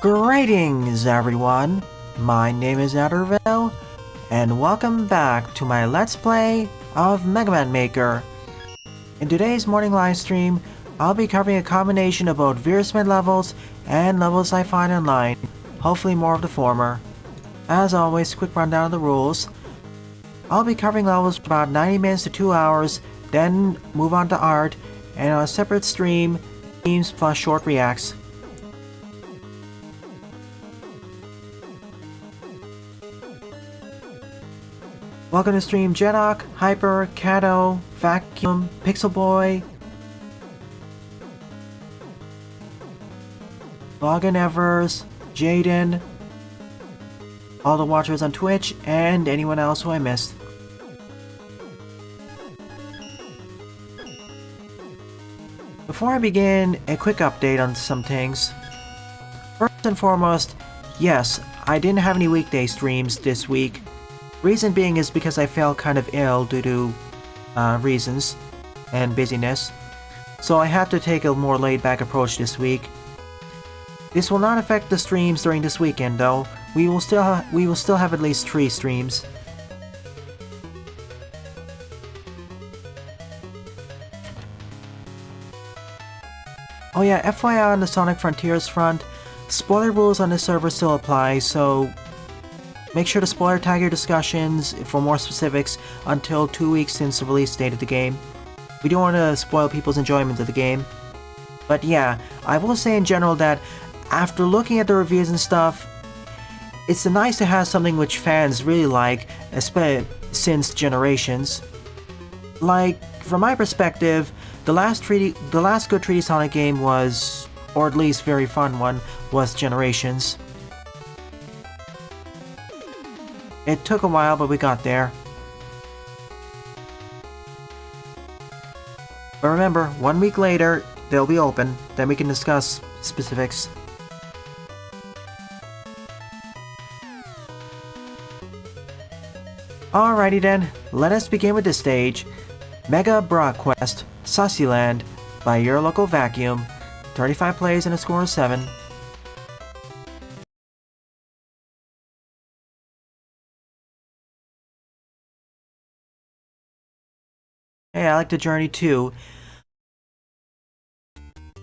Greetings everyone, my name is Adderville, and welcome back to my Let's Play of Mega Man Maker. In today's morning live stream, I'll be covering a combination of both Veersmith levels and levels I find online, hopefully more of the former. As always, quick rundown of the rules. I'll be covering levels for about 90 minutes to 2 hours, then move on to art, and on a separate stream, themes plus short reacts. Welcome to stream Jedok, Hyper, Kato, Vacuum, Pixel Boy, Logan Evers, Jaden, all the watchers on Twitch, and anyone else who I missed. Before I begin, a quick update on some things. First and foremost, yes, I didn't have any weekday streams this week. Reason being is because I felt kind of ill due to reasons and busyness, so I had to take a more laid-back approach this week. This will not affect the streams during this weekend, though. We will still have at least 3 streams. Oh yeah, FYI on the Sonic Frontiers front, spoiler rules on this server still apply, so make sure to spoiler tag your discussions for more specifics until 2 weeks since the release date of the game. We don't want to spoil people's enjoyment of the game. But yeah, I will say in general that after looking at the reviews and stuff, it's nice to have something which fans really like, especially since Generations. Like, from my perspective, the last good 3D Sonic game was, or at least very fun one, was Generations. It took a while, but we got there. But remember, 1 week later, they'll be open, then we can discuss specifics. Alrighty then, let us begin with this stage. Mega Bra Quest, Sussyland, by your local Vacuum. 35 plays and a score of 7. Hey, I like the journey too.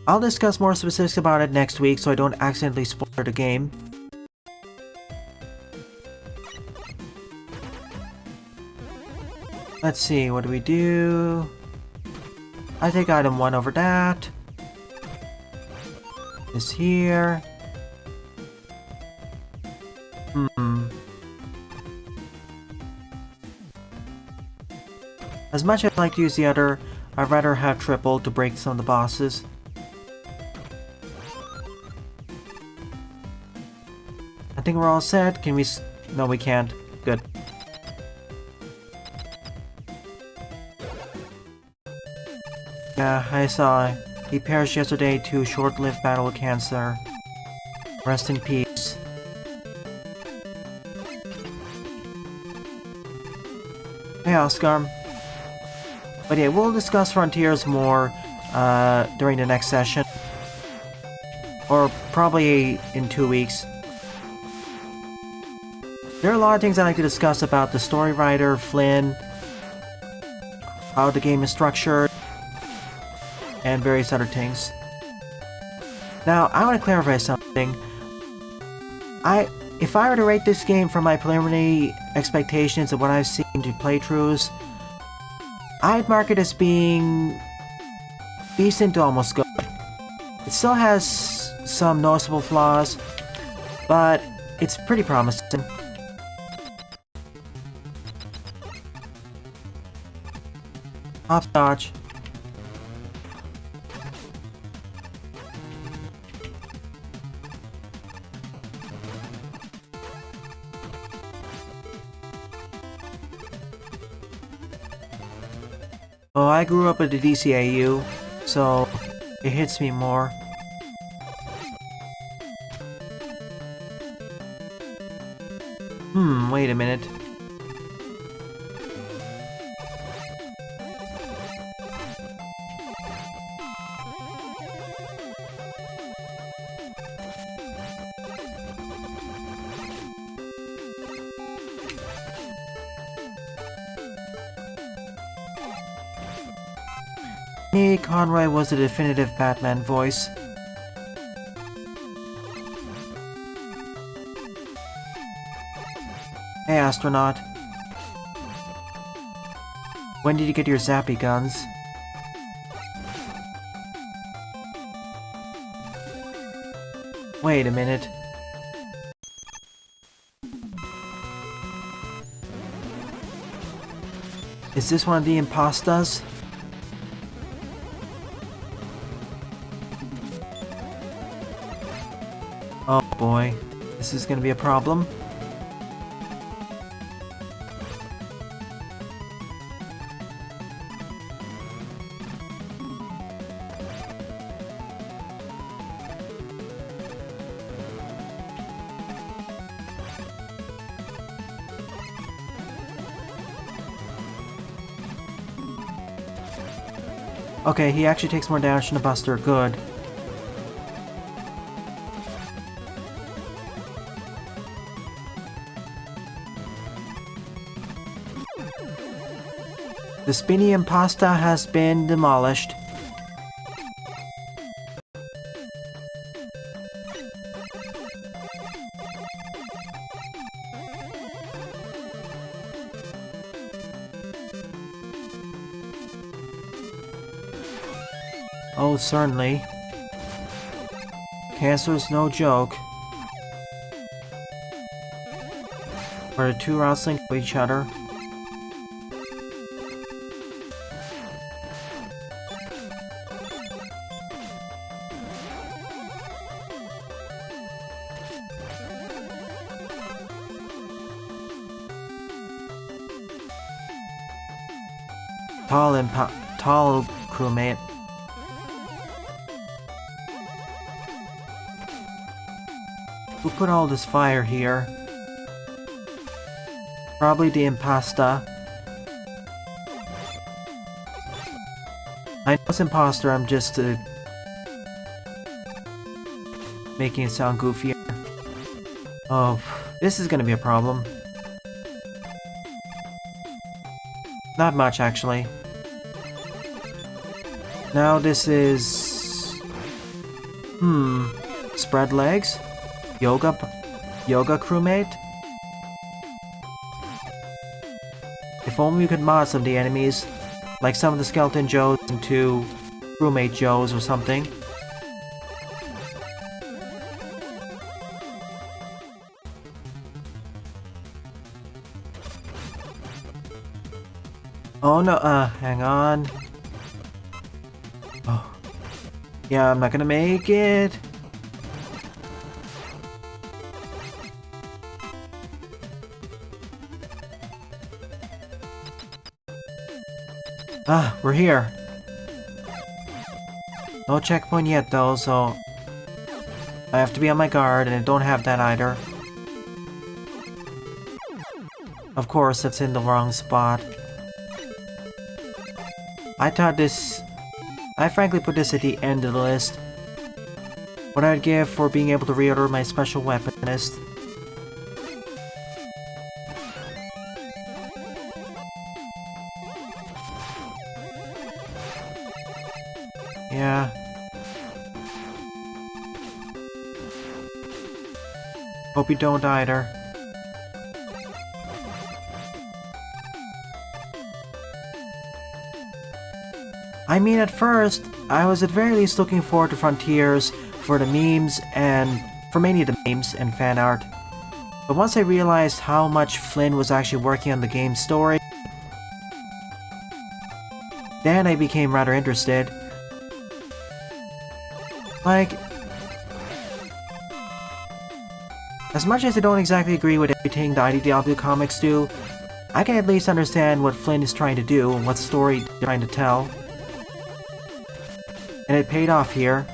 I'll discuss more specifics about it next week so I don't accidentally spoil the game. Let's see, what do we do? I take item 1 over that. This here. As much as I'd like to use the other, I'd rather have triple to break some of the bosses. I think we're all set. Can we no, we can't. Good. Yeah, I saw. He perished yesterday to short-lived battle with cancer. Rest in peace. Hey, Oscar. But yeah, we'll discuss Frontiers more during the next session. Or probably in 2 weeks. There are a lot of things I'd like to discuss about the story writer, Flynn, how the game is structured, and various other things. Now, I want to clarify something. If I were to rate this game from my preliminary expectations of what I've seen to playthroughs, I'd mark it as being decent to almost good. It still has some noticeable flaws, but it's pretty promising. Hopscotch. Oh, I grew up at the DCAU, so it hits me more. Wait a minute. Me, Conroy was the definitive Batman voice. Hey, astronaut. When did you get your zappy guns? Wait a minute. Is this one of the impastas? Oh boy, this is gonna be a problem. Okay, he actually takes more damage than a Buster. Good. The spinny impasta has been demolished. Oh, certainly. Cancer's no joke. Where the two routes link to each other. Tall crewmate. Who put all this fire here? Probably the impasta. I know it's imposter, I'm just making it sound goofier. Oh, this is gonna be a problem. Not much, actually. Now this is... Spread legs? Yoga crewmate? If only we could mod some of the enemies, like some of the Skeleton Joes into crewmate Joes or something. Oh no, hang on. Oh. Yeah, I'm not gonna make it. We're here. No checkpoint yet though, so I have to be on my guard, and I don't have that either. Of course, that's in the wrong spot. I frankly put this at the end of the list. What I'd give for being able to reorder my special weapon list. Yeah. Hope you don't either. I mean, at first, I was at very least looking forward to Frontiers for the memes and for many of the memes and fan art. But once I realized how much Flynn was actually working on the game's story, then I became rather interested. Like, as much as I don't exactly agree with everything the IDW comics do, I can at least understand what Flynn is trying to do and what story they're trying to tell. And it paid off here.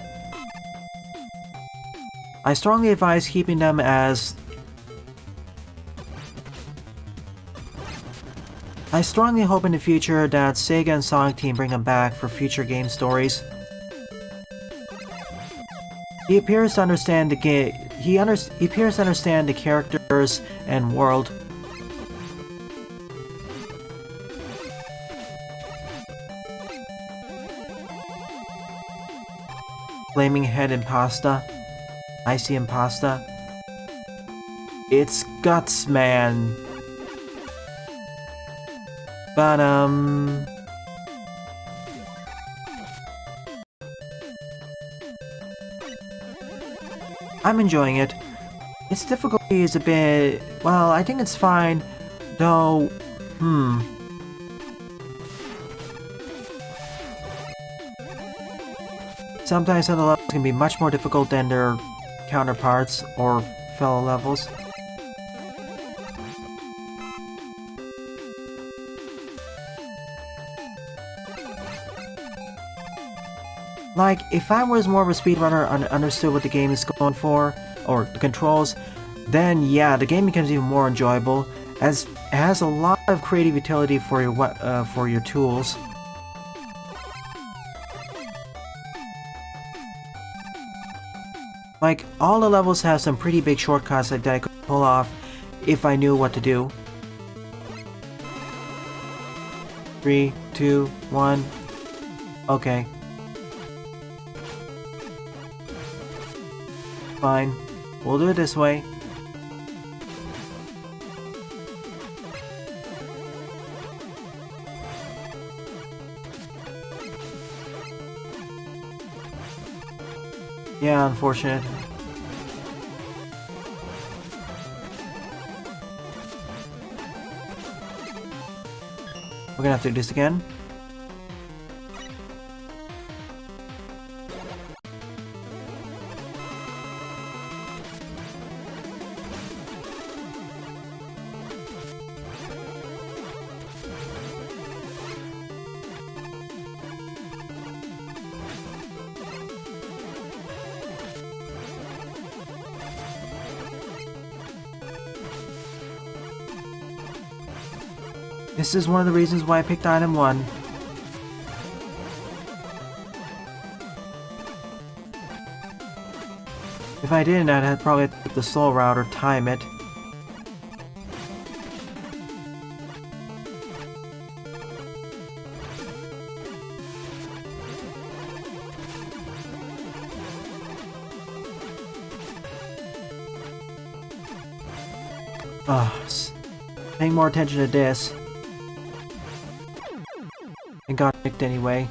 I strongly advise keeping them as... I strongly hope in the future that Sega and Sonic Team bring them back for future game stories. He appears to understand the game. He appears to understand the characters and world. Flaming head impasta. Icy impasta. It's guts, man. But, I'm enjoying it. Its difficulty is a bit... well, I think it's fine, though... Sometimes other levels can be much more difficult than their counterparts or fellow levels. Like, if I was more of a speedrunner and understood what the game is going for, or the controls, then yeah, the game becomes even more enjoyable, as it has a lot of creative utility for your tools. Like, all the levels have some pretty big shortcuts that I could pull off if I knew what to do. 3, 2, 1... okay. Fine. We'll do it this way. Yeah, unfortunate. We're gonna have to do this again. This is one of the reasons why I picked item 1. If I didn't, I'd probably take the slow route or time it. Paying more attention to this. And got nicked anyway.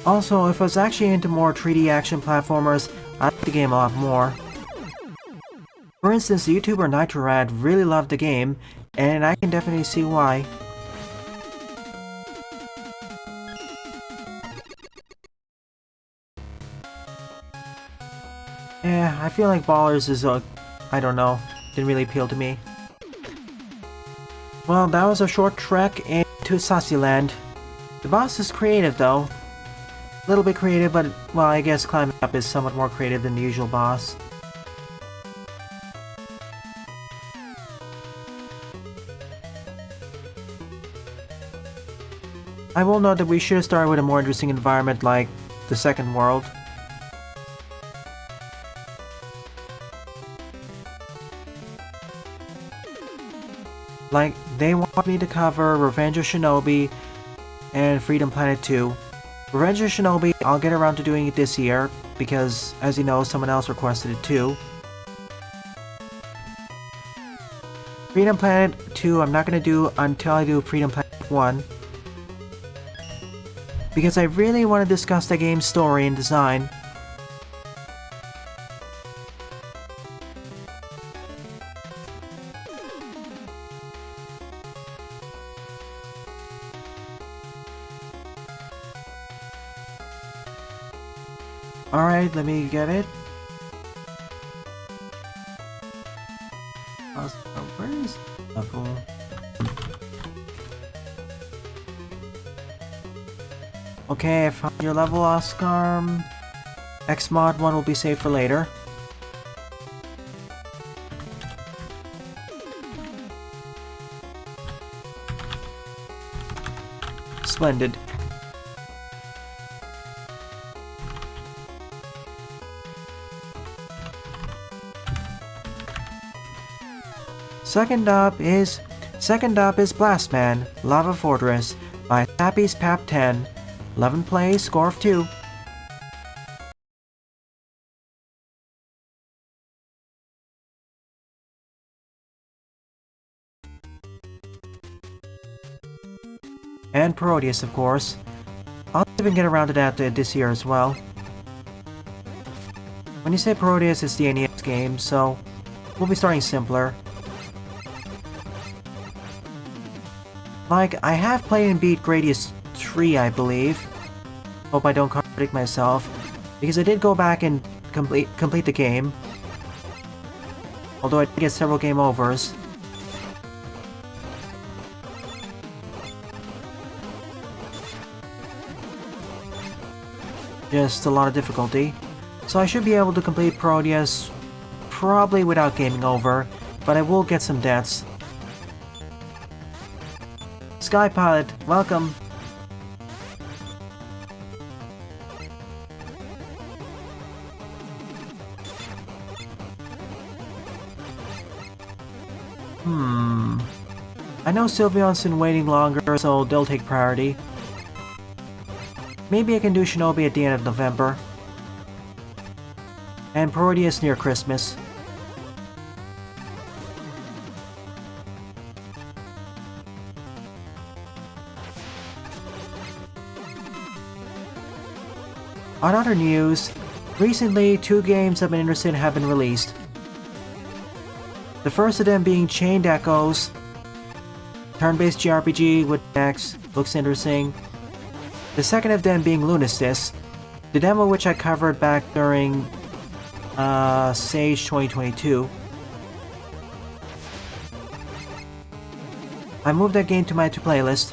Also, if I was actually into more 3D action platformers, I'd like the game a lot more. For instance, the YouTuber NitroRad really loved the game, and I can definitely see why. Yeah, I feel like Ballers is I don't know, didn't really appeal to me. Well, that was a short trek into Sasiland. The boss is creative though. A little bit creative, but, well, I guess climbing up is somewhat more creative than the usual boss. I will note that we should have started with a more interesting environment like the second world. Like, they want me to cover Revenge of Shinobi and Freedom Planet 2. Revenge of Shinobi, I'll get around to doing it this year, because, as you know, someone else requested it too. Freedom Planet 2 I'm not going to do until I do Freedom Planet 1. Because I really want to discuss the game's story and design. Alright, let me get it. Where is the level? Okay, I found your level, Oscar. Xmod 1 will be saved for later. Splendid. Second up is Blastman, Lava Fortress by Sappy's Pap 10. 11 plays, score of 2. And Parodius, of course. I'll even get around to that this year as well. When you say Parodius, it's the NES game, so we'll be starting simpler. Like, I have played and beat Gradius 3, I believe. Hope I don't contradict myself, because I did go back and complete the game. Although I did get several game overs. Just a lot of difficulty. So I should be able to complete Parodius probably without gaming over, but I will get some deaths. Sky Pilot, welcome! I know Sylveon's been waiting longer, so they'll take priority. Maybe I can do Shinobi at the end of November. And Parodius near Christmas. On other news, recently 2 games I've been interested in have been released. The first of them being Chained Echoes. Turn-based JRPG with X, looks interesting. The second of them being Lunasis, the demo which I covered back during Sage 2022. I moved that game to my playlist.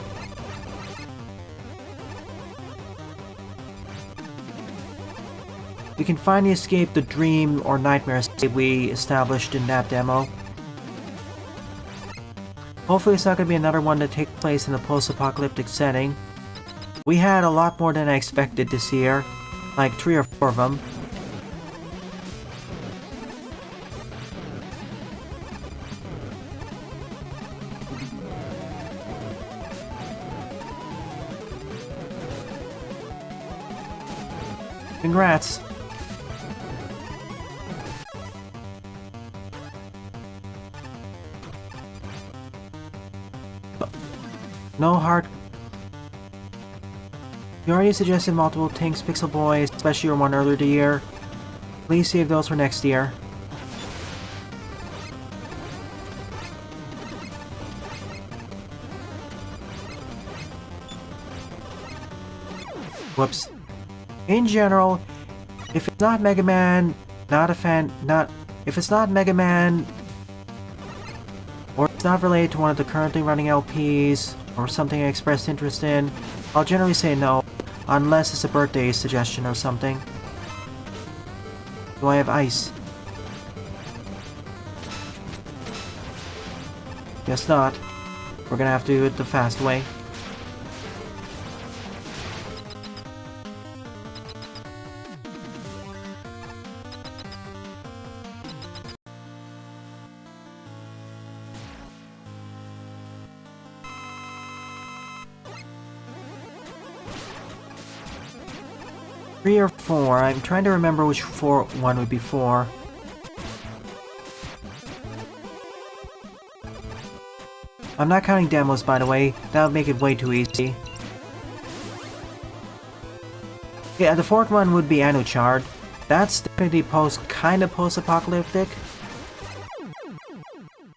We can finally escape the dream or nightmare state we established in that demo. Hopefully it's not going to be another one that takes place in a post-apocalyptic setting. We had a lot more than I expected this year, like 3 or 4 of them. Congrats! No hard... You already suggested multiple things, Pixel Boy, especially your one earlier the year. Please save those for next year. Whoops. In general, if it's not Mega Man, if it's not Mega Man, or it's not related to one of the currently running LPs, or something I expressed interest in, I'll generally say no, unless it's a birthday suggestion or something. Do I have ice? Guess not. We're gonna have to do it the fast way. Three or 4. I'm trying to remember which one would be 4. I'm not counting demos, by the way. That would make it way too easy. Yeah, the 4th one would be Anuchard. That's definitely kind of post-apocalyptic.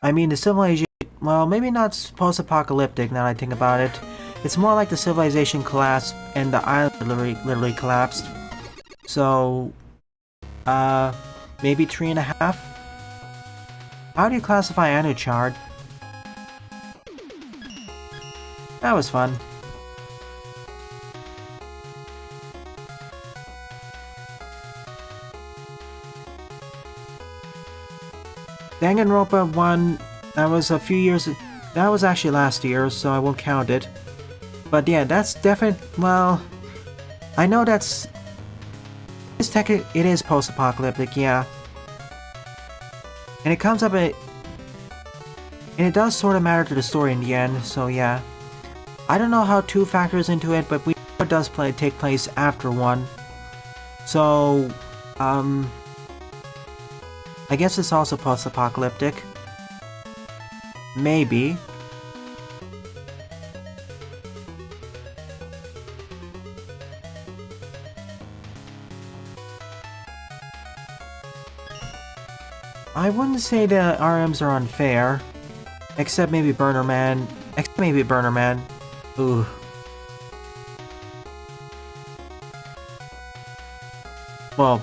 I mean, the civilization... Well, maybe not post-apocalyptic now that I think about it. It's more like the civilization collapsed and the island literally collapsed. So, maybe 3.5? How do you classify Anuchard? That was fun. Danganronpa 1, that was a few years... That was actually last year, so I won't count it. But yeah, that's definitely, well, I know that's, it is post-apocalyptic, yeah. And it comes up and it does sort of matter to the story in the end, so yeah. I don't know how 2 factors into it, but we know it does take place after 1. So, I guess it's also post-apocalyptic. Maybe. I wouldn't say the RMs are unfair. Except maybe Burner Man. Ooh. Well,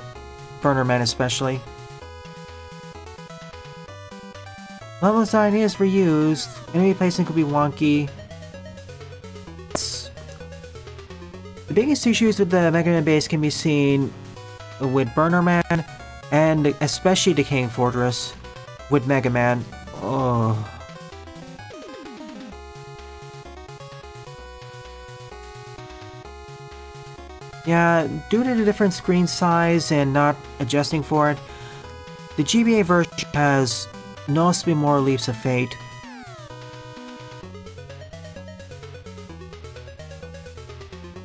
Burner Man especially. Level design is reused. Enemy placement could be wonky. The biggest issues with the Mega Man base can be seen with Burner Man and especially Decaying Fortress with Mega Man. Oh. Yeah, due to the different screen size and not adjusting for it, the GBA version has noticeably more leaps of fate.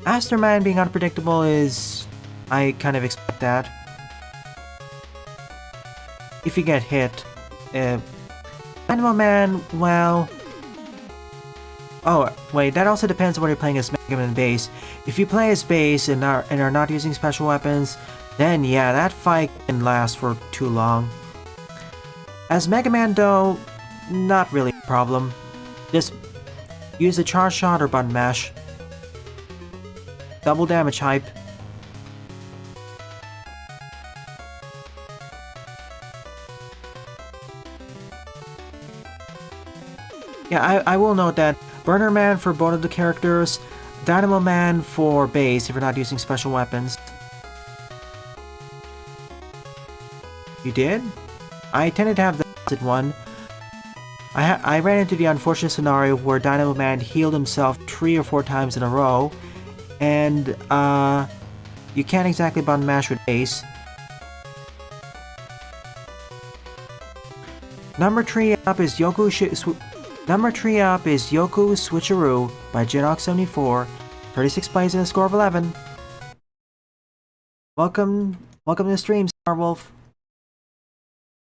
Aster Man being unpredictable is... I kind of expect that. If you get hit. Animal Man, well... Oh, wait, that also depends on what you're playing as Mega Man base. If you play as base and are not using special weapons, then yeah, that fight can last for too long. As Mega Man though, not really a problem. Just use a charge shot or button mash. Double damage hype. Yeah, I will note that Burner Man for both of the characters, Dynamo Man for base if you're not using special weapons. You did? I tended to have the opposite one. I ran into the unfortunate scenario where Dynamo Man healed himself 3 or 4 times in a row, and you can't exactly button mash with base. Number 3 up is Yoku Switcheroo by Jinox74. 36 plays and a score of 11. Welcome to the stream, Starwolf.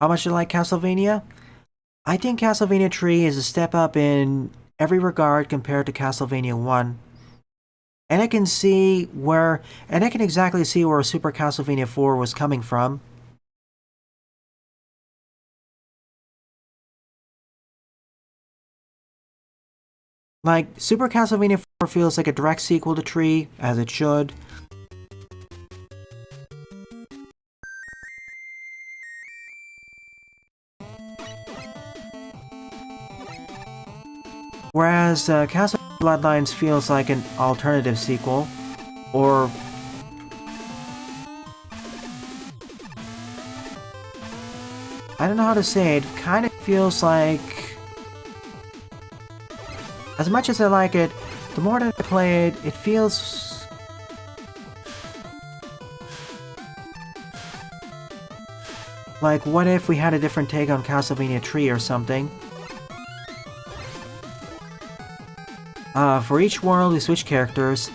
How much do you like Castlevania? I think Castlevania 3 is a step up in every regard compared to Castlevania 1. And I can exactly see where Super Castlevania 4 was coming from. Like, Super Castlevania 4 feels like a direct sequel to 3, as it should. Whereas Castlevania Bloodlines feels like an alternative sequel, or... I don't know how to say it, kind of feels like... As much as I like it, the more that I play it, it feels... like, what if we had a different take on Castlevania 3 or something? For each world, we switch characters.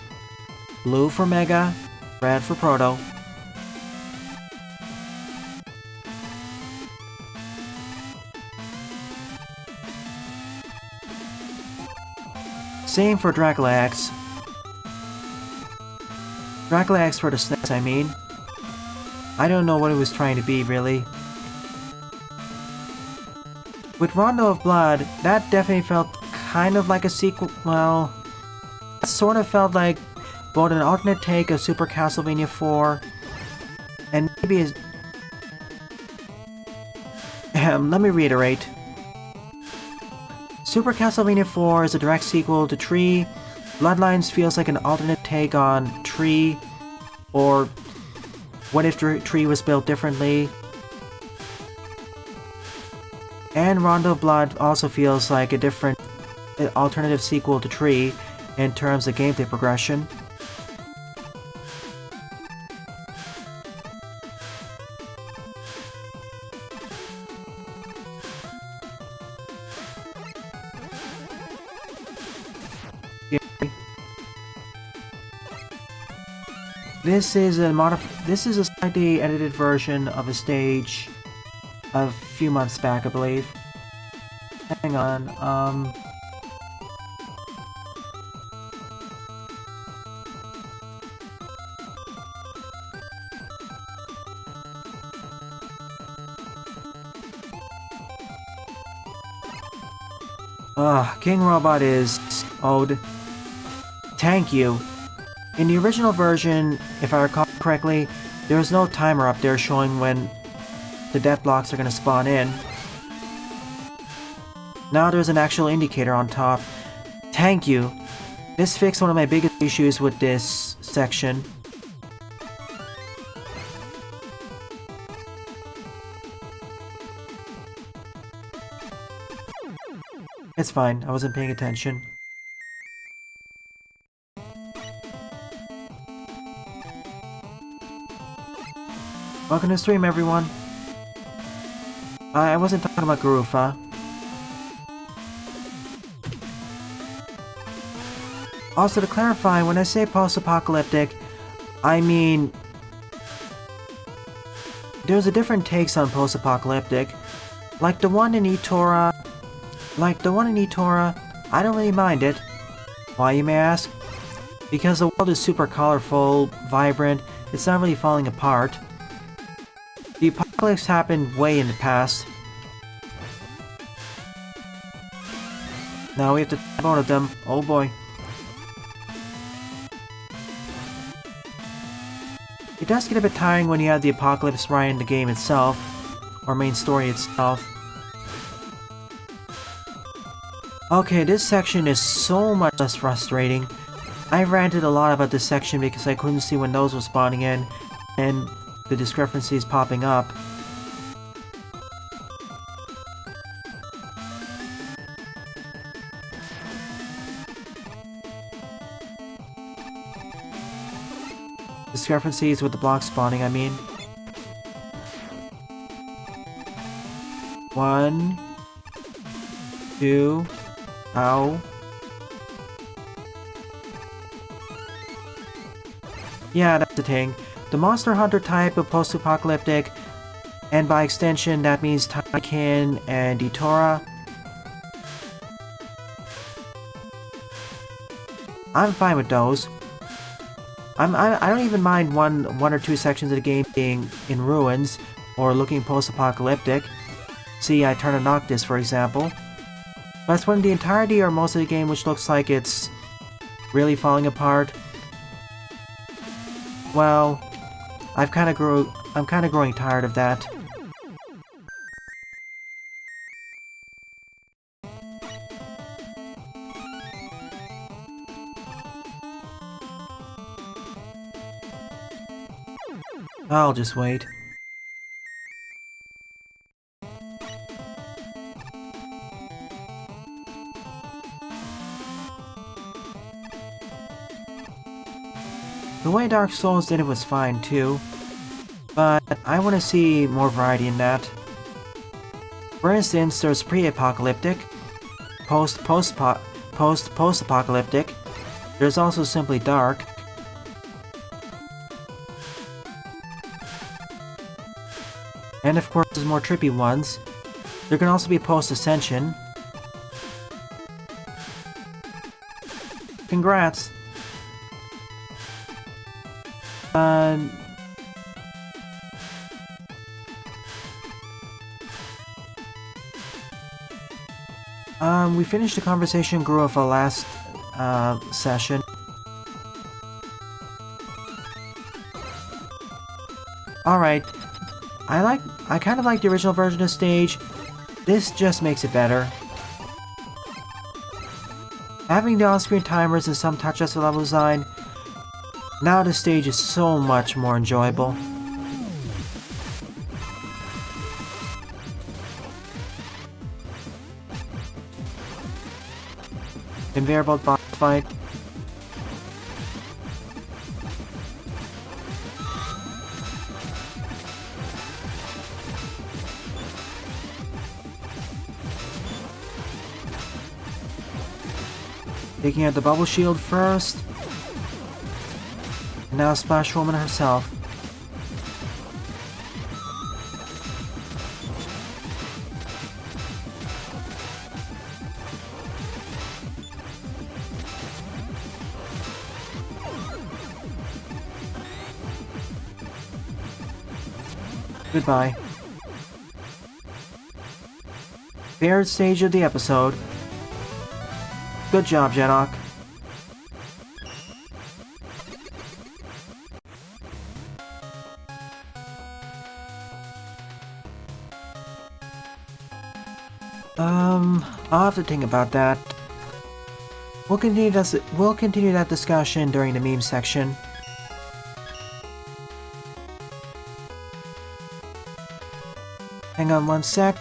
Blue for Mega, red for Proto. Same for Dracula X. Dracula X for the SNES, I mean. I don't know what it was trying to be, really. With Rondo of Blood, that definitely felt kind of like a sequel. Well, it sort of felt like both an alternate take of Super Castlevania 4 and maybe let me reiterate. Super Castlevania 4 is a direct sequel to 3. Bloodlines feels like an alternate take on 3. Or what if 3 was built differently? And Rondo of Blood also feels like a different alternative sequel to 3. in terms of gameplay progression. This is a slightly edited version of a stage a few months back, I believe. Hang on, King Robot is owed. Thank you. In the original version, if I recall correctly, there was no timer up there showing when the death blocks are going to spawn in. Now there's an actual indicator on top. Thank you. This fixed one of my biggest issues with this section. It's fine, I wasn't paying attention. Welcome to the stream, everyone. I wasn't talking about Garufa. Also, to clarify, when I say post-apocalyptic, I mean... there's a different takes on post-apocalyptic. Like the one in Etora, I don't really mind it. Why, you may ask? Because the world is super colorful, vibrant, it's not really falling apart. The apocalypse happened way in the past. Now we have to tap out of them. Oh boy. It does get a bit tiring when you have the apocalypse right in the game itself, or main story itself. Okay, this section is so much less frustrating. I ranted a lot about this section because I couldn't see when those were spawning in, and the discrepancies popping up. Discrepancies with the block spawning, I mean. 1, 2, ow. Yeah, that's the thing. The Monster Hunter type of post-apocalyptic, and by extension that means Taiken and Etora. I'm fine with those. I don't even mind one or two sections of the game being in ruins or looking post-apocalyptic. See, I turn a Noctis, for example. But it's when the entirety or most of the game which looks like it's really falling apart. Well, I'm kind of growing tired of that. I'll just wait. The way Dark Souls did it was fine too, but I want to see more variety in that. For instance, there's pre-apocalyptic, post-apocalyptic. There's also simply dark. And of course, there's more trippy ones. There can also be post-ascension. Congrats! We finished the conversation grew of our last session. Alright. I kind of like the original version of stage. This just makes it better. Having the on-screen timers and some touch-ups to level design, now the stage is so much more enjoyable. Conveyor belt boss fight. Taking out the bubble shield first. And now Splash Woman herself. Goodbye. Third stage of the episode. Good job, Jedok. I'll have to think about that. We'll continue that discussion during the meme section. Hang on one sec.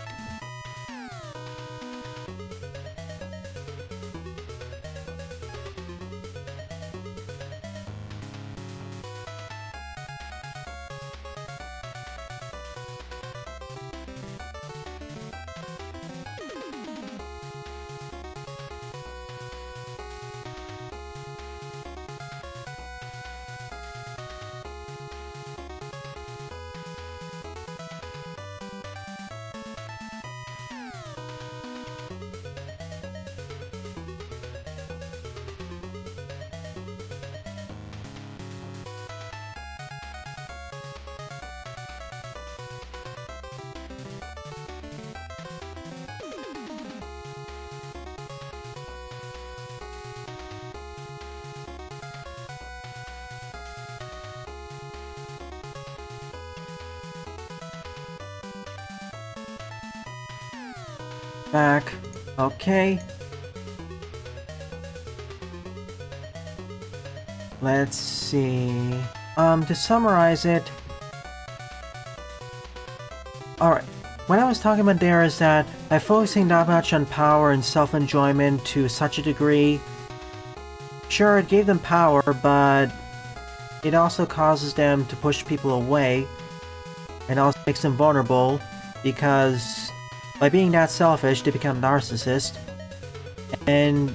Back. Okay. Let's see. To summarize it. Alright. What I was talking about there is that by focusing that much on power and self-enjoyment to such a degree, sure, it gave them power, but it also causes them to push people away, and also makes them vulnerable, because by being that selfish, they become narcissists, and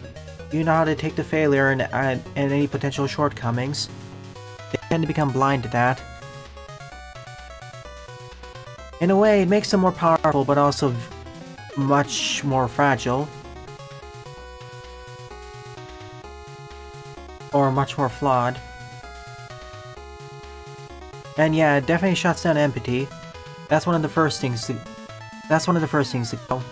you know how to take the failure and any potential shortcomings. They tend to become blind to that. In a way, it makes them more powerful, but also much more fragile. Or much more flawed. And yeah, it definitely shuts down empathy. That's one of the first things to go.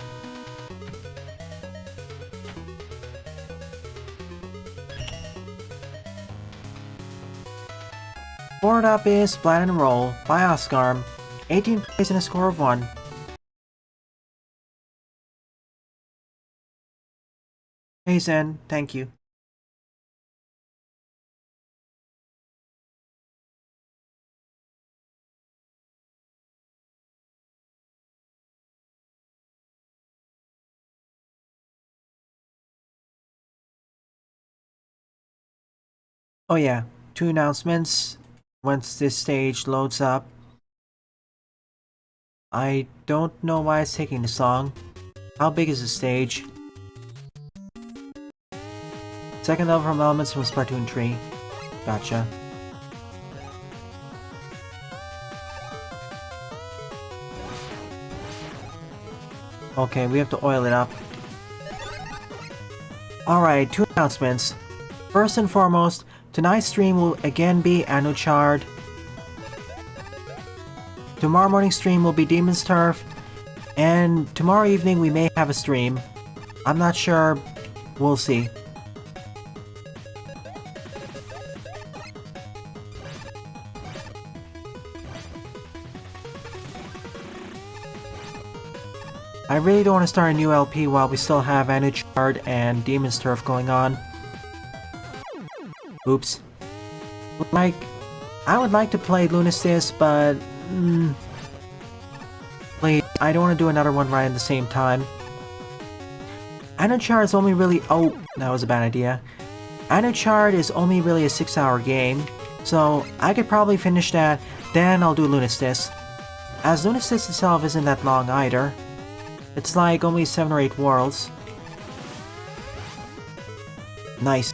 Board up is Splat and Roll by Oscar. 18 plays and a score of 1. Hey Zen, thank you. Oh yeah, 2 announcements once this stage loads up. I don't know why it's taking this long. How big is the stage? Second level from elements from Splatoon 3. Gotcha. Okay, we have to oil it up. Alright, 2 announcements. First and foremost, tonight's stream will again be Anuchard. Tomorrow morning's stream will be Demon's Turf. And tomorrow evening we may have a stream. I'm not sure. We'll see. I really don't want to start a new LP while we still have Anuchard and Demon's Turf going on. Oops. I would like to play Lunasis, but please, I don't want to do another one right at the same time. Anuchard is only really— oh, that was a bad idea. Anuchard is only really a 6-hour game, so I could probably finish that, then I'll do Lunasis. As Lunasis itself isn't that long either. It's like only 7 or 8 worlds. Nice.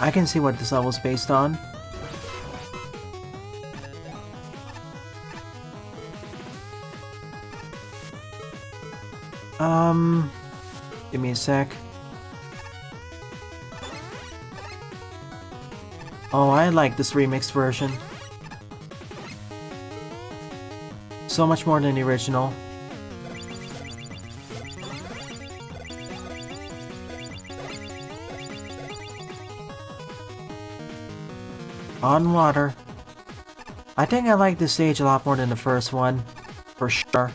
I can see what this level is based on. Give me a sec. Oh, I like this remixed version. So much more than the original. On water. I think I like this stage a lot more than the first one, for sure.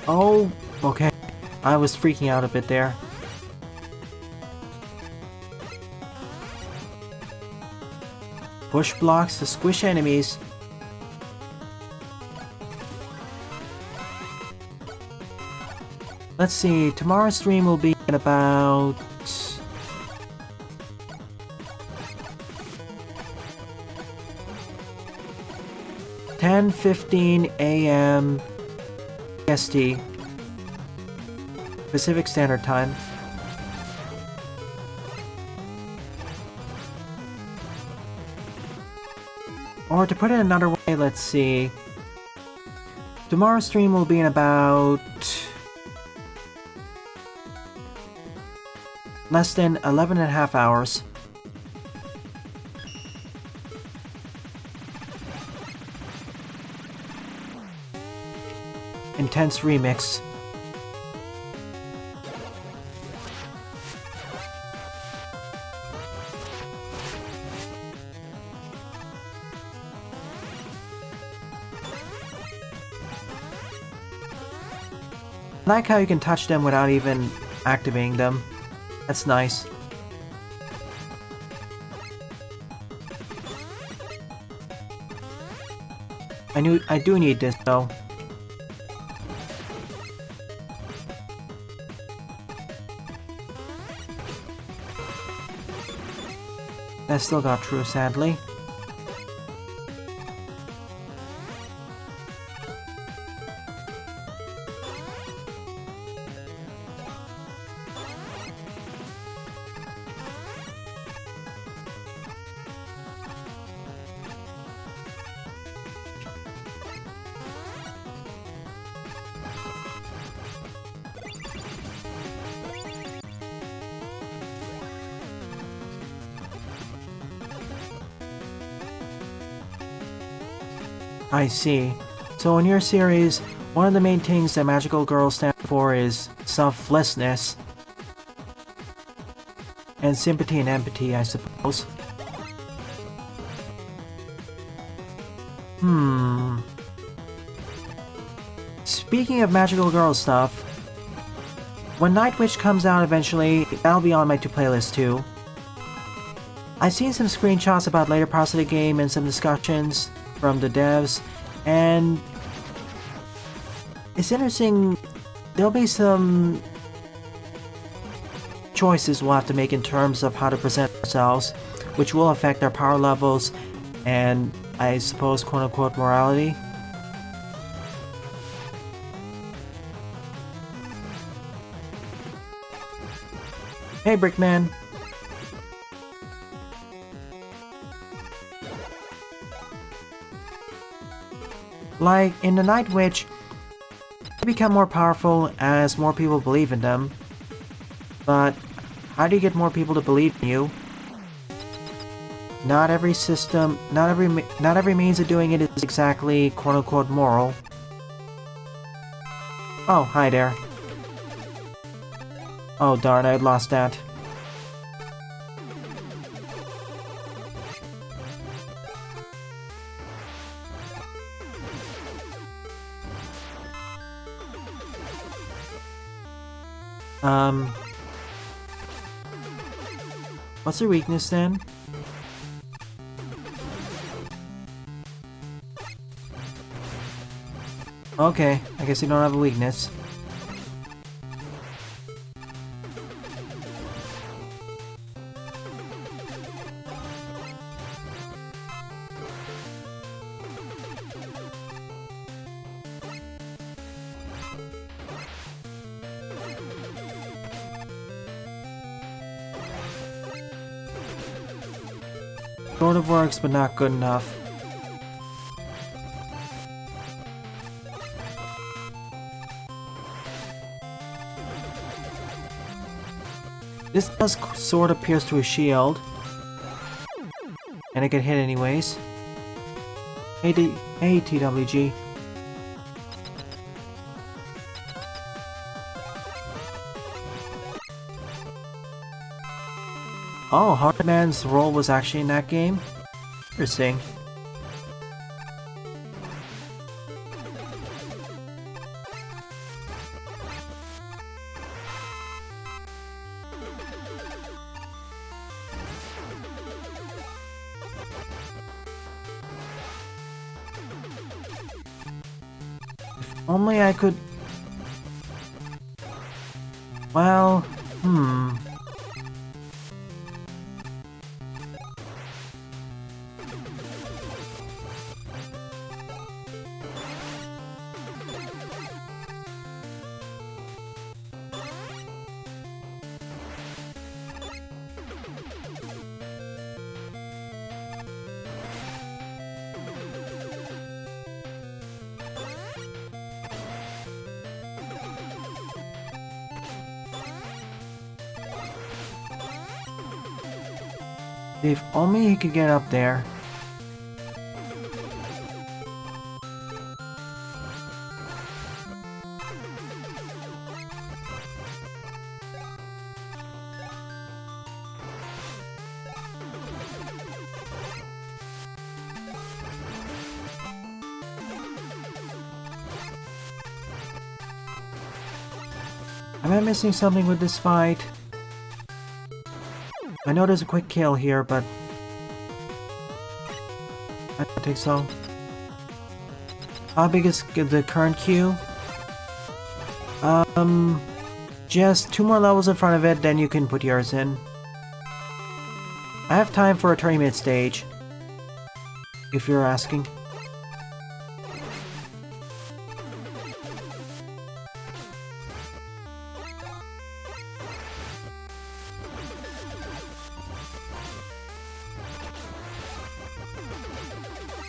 Oh, okay. I was freaking out a bit there. Push blocks to squish enemies. Let's see, tomorrow's stream will be in about... 10:15 a.m. PST, Pacific Standard Time. Or to put it another way, let's see. Tomorrow's stream will be in about less than 11.5 hours. Intense remix. I like how you can touch them without even activating them. That's nice. I do need this though. That still got through, sadly. I see. So in your series, one of the main things that magical girls stand for is selflessness. And sympathy and empathy, I suppose. Speaking of magical girl stuff, when Night Witch comes out eventually, that'll be on my to-playlist too. I've seen some screenshots about later parts of the game and some discussions from the devs, and it's interesting. There'll be some choices we'll have to make in terms of how to present ourselves, which will affect our power levels and, I suppose, quote-unquote morality. Hey, Brickman. Like, in the Night Witch, they become more powerful as more people believe in them. But, how do you get more people to believe in you? Not every system, not every means of doing it is exactly quote-unquote moral. Oh, hi there. Oh darn, I'd lost that. What's her weakness then? Okay, I guess you don't have a weakness. Sort of works, but not good enough. This does sort of pierce to a shield. And it can hit anyways. Hey, TWG. Oh, Hardman's role was actually in that game? Interesting. If only I could... Well, if only he could get up there. Am I missing something with this fight? I know there's a quick kill here, but I don't think so. How big is the current queue? Just 2 more levels in front of it, then you can put yours in. I have time for a 20-minute stage, if you're asking.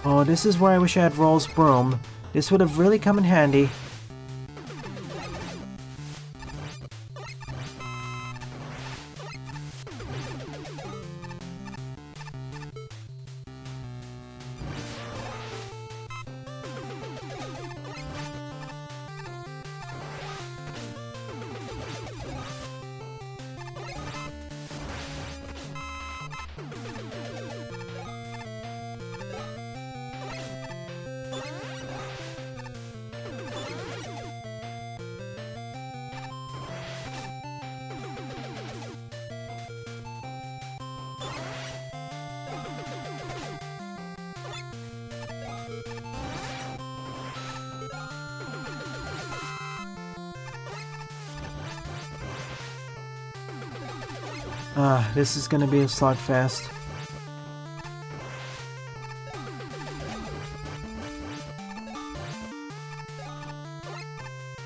Oh, this is where I wish I had Roll's broom. This would have really come in handy. This is gonna be a slugfest.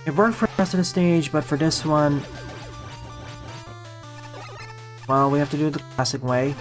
It worked for the rest of the stage, but for this one... well, we have to do it the classic way.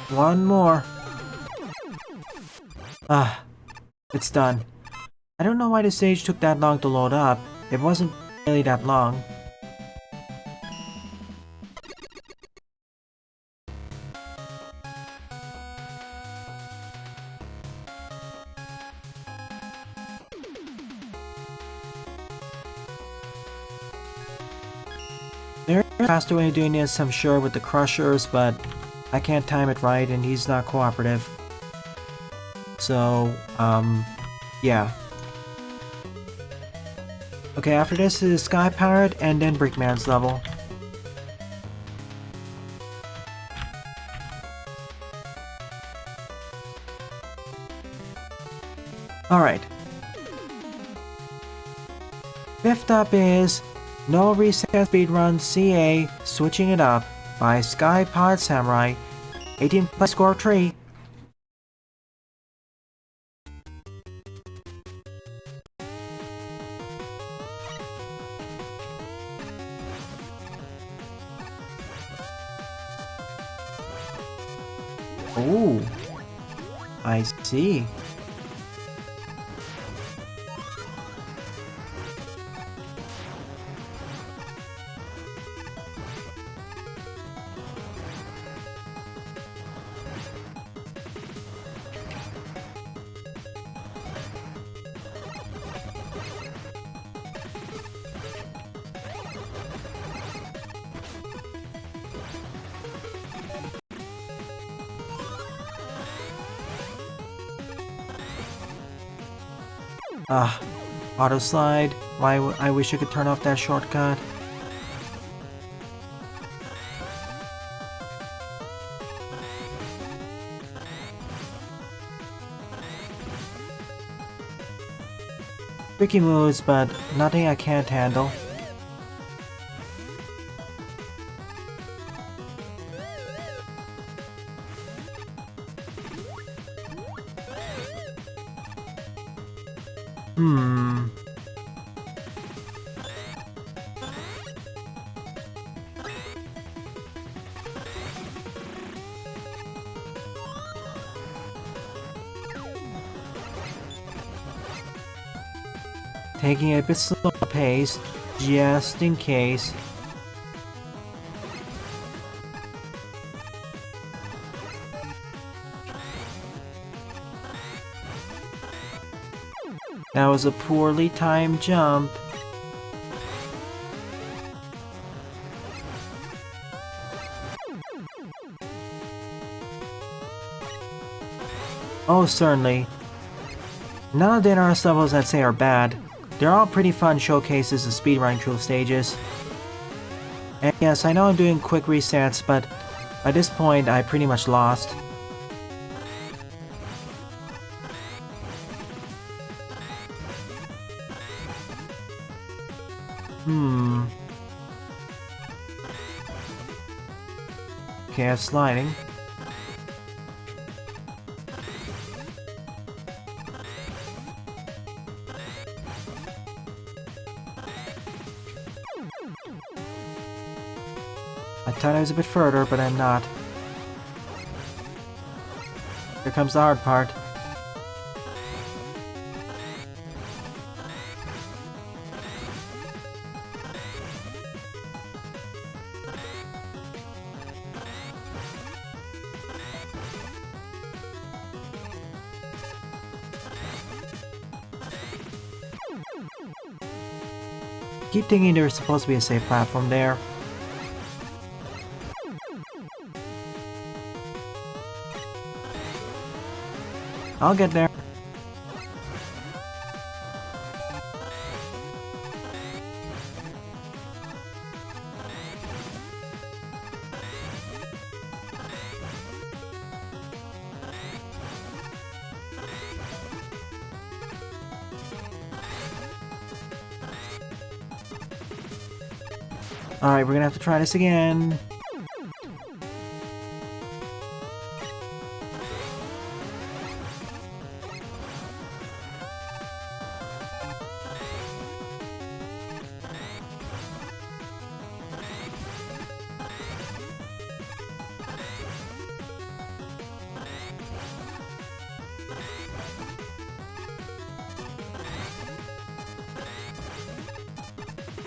One more. Ah, it's done. I don't know why the stage took that long to load up. It wasn't really that long. There's a faster way of doing this, I'm sure, with the crushers, but I can't time it right and he's not cooperative. So, yeah. Okay, after this is Sky Pirate and then Brickman's level. Alright. Fifth up is No Reset Speedrun CA Switching It Up by Sky Pod Samurai. 18 play score 3. Oh, I see. Ah, auto slide. Why I wish I could turn off that shortcut. Tricky moves, but nothing I can't handle. Taking a bit slower pace, just in case. That was a poorly timed jump. Oh, certainly. None of the NRS levels I'd say are bad. They're all pretty fun showcases of speedrunning through stages. And yes, I know I'm doing quick resets, but by this point I pretty much lost. Okay, I'm sliding. I thought I was a bit further, but I'm not. Here comes the hard part. Keep thinking there's supposed to be a safe platform there. I'll get there. Alright, we're gonna have to try this again.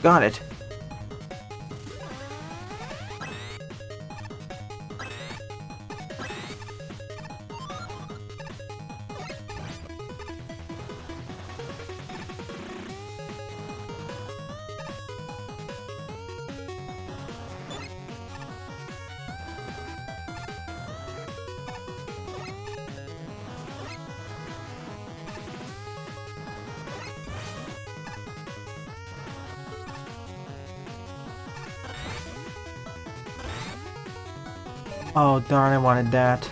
Got it. Oh darn, I wanted that.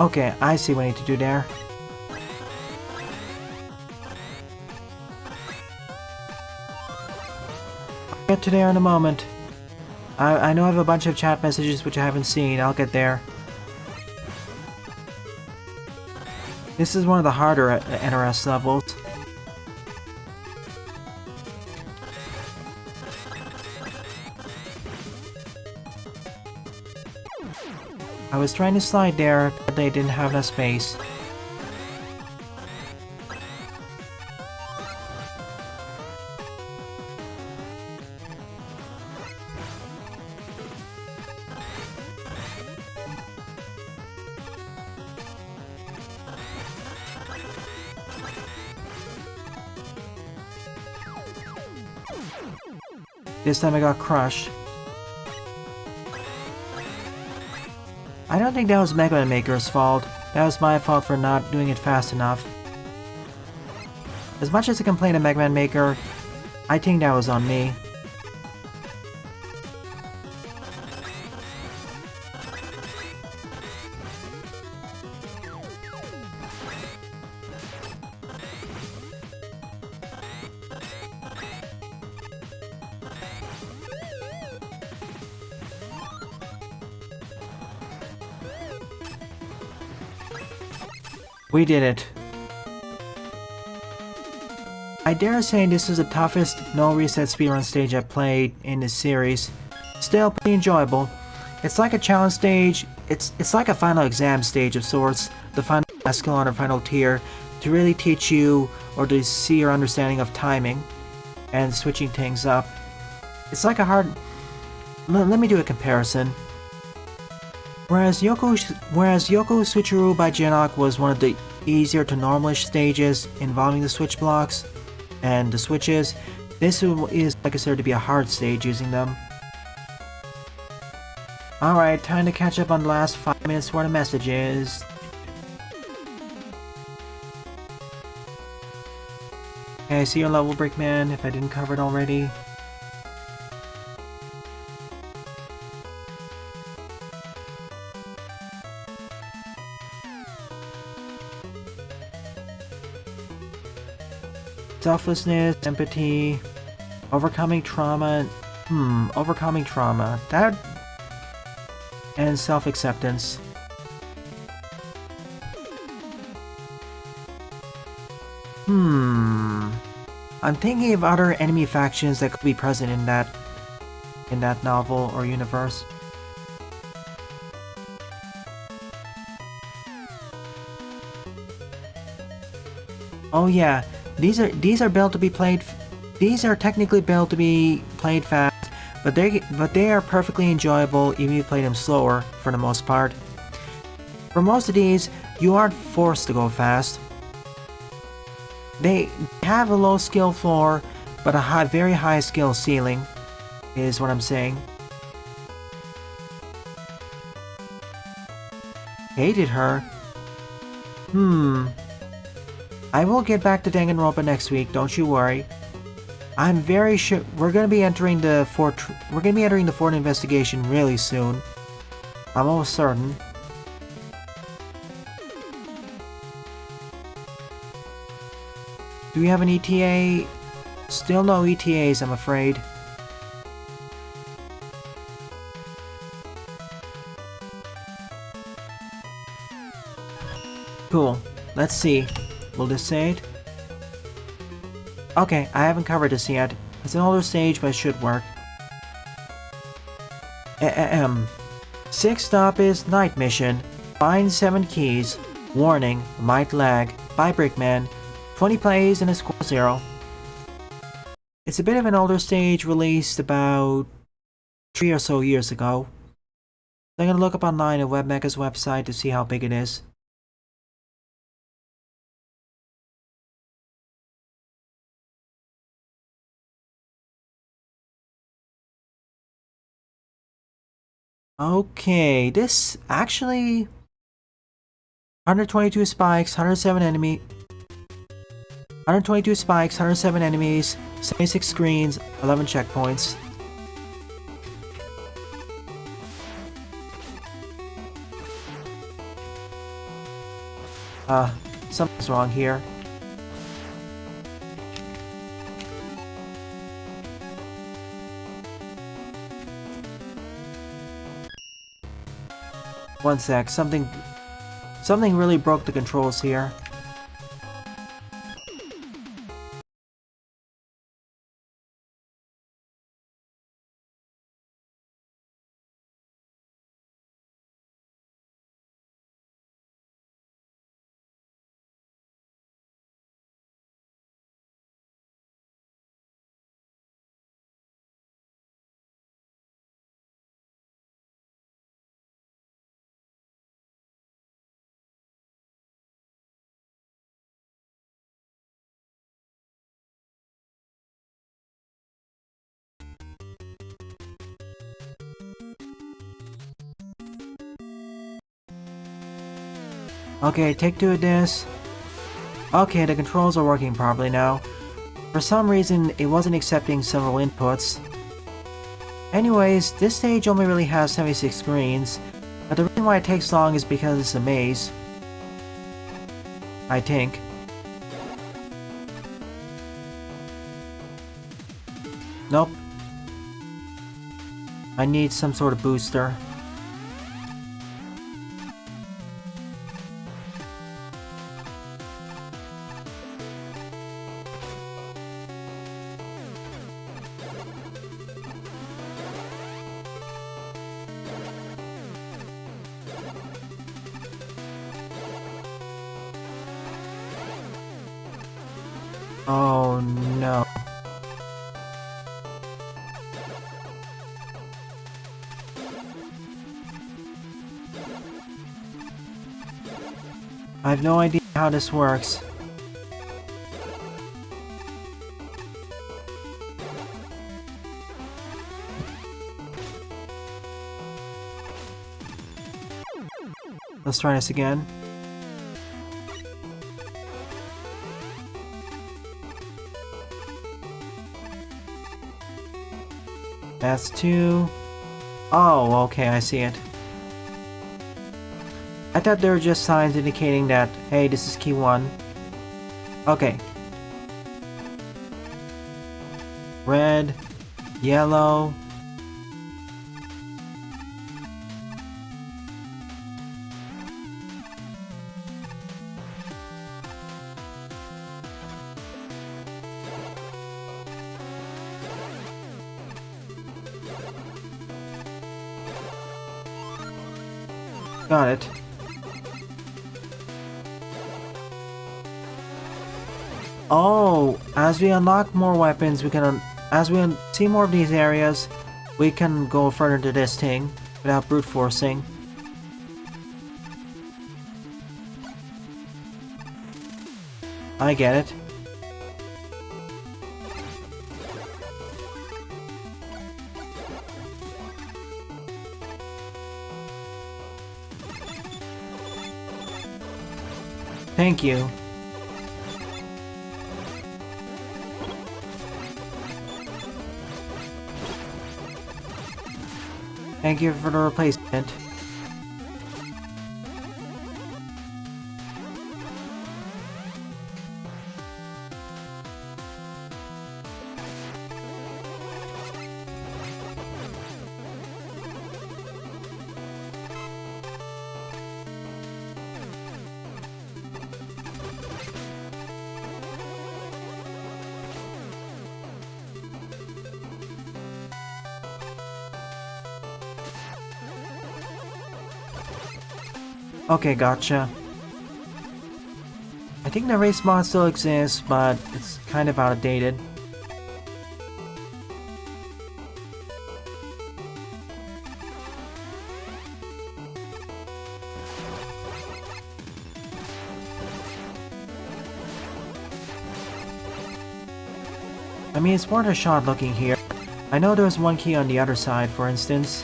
Okay, I see what I need to do there. I'll get to there in a moment. I know I have a bunch of chat messages which I haven't seen. I'll get there. This is one of the harder NRS levels. I was trying to slide there, but they didn't have enough space. This time I got crushed. I don't think that was Mega Man Maker's fault. That was my fault for not doing it fast enough. As much as I complain of Mega Man Maker, I think that was on me. We did it. I dare say this is the toughest no reset speedrun stage I've played in this series. Still pretty enjoyable. It's like a challenge stage, it's like a final exam stage of sorts, the final echelon or final tier, to really teach you or to see your understanding of timing and switching things up. It's like a hard... Let me do a comparison. Whereas Yoko Switcheroo by Geenock was one of the easier to normalish stages involving the switch blocks and the switches, this is considered to be a hard stage using them. Alright, time to catch up on the last 5 minutes worth of messages. Okay, I see your level, Brickman, if I didn't cover it already. Selflessness, empathy, overcoming trauma, overcoming trauma, that, and self-acceptance. I'm thinking of other enemy factions that could be present in that novel or universe. Oh yeah. These are built to be played. These are technically built to be played fast, but they are perfectly enjoyable even if you play them slower for the most part. For most of these, you aren't forced to go fast. They have a low skill floor, but a very high skill ceiling, is what I'm saying. Hated her. I will get back to Danganronpa next week, don't you worry. I'm very sure we're gonna be entering the fort investigation really soon. I'm almost certain. Do we have an ETA? Still no ETAs, I'm afraid. Cool. Let's see. Will this say it? Okay, I haven't covered this yet. It's an older stage, but it should work. Sixth stop is Night Mission. Find 7 keys. Warning, might lag. By Brickman. 20 plays and a score 0. It's a bit of an older stage, released about 3 or so years ago. I'm gonna look up online at WebMecha's website to see how big it is. Okay, this actually 122 spikes, 107 enemy 122 spikes, 107 enemies, 76 screens, 11 checkpoints. Something's wrong here. One sec, something really broke the controls here. Okay, take 2 of this. Okay, the controls are working properly now. For some reason, it wasn't accepting several inputs. Anyways, this stage only really has 76 screens, but the reason why it takes long is because it's a maze. I think. Nope. I need some sort of booster. Oh no. I have no idea how this works. Let's try this again. That's 2. Oh, okay, I see it. I thought they were just signs indicating that, hey, this is key 1. Okay. Red, yellow. Got it. Oh, as we unlock more weapons, we can, as we see more of these areas, we can go further into this thing without brute forcing. I get it. Thank you. Thank you for the replacement. Okay, gotcha. I think the race mod still exists, but it's kind of outdated. I mean, it's worth a shot looking here. I know there's one key on the other side, for instance.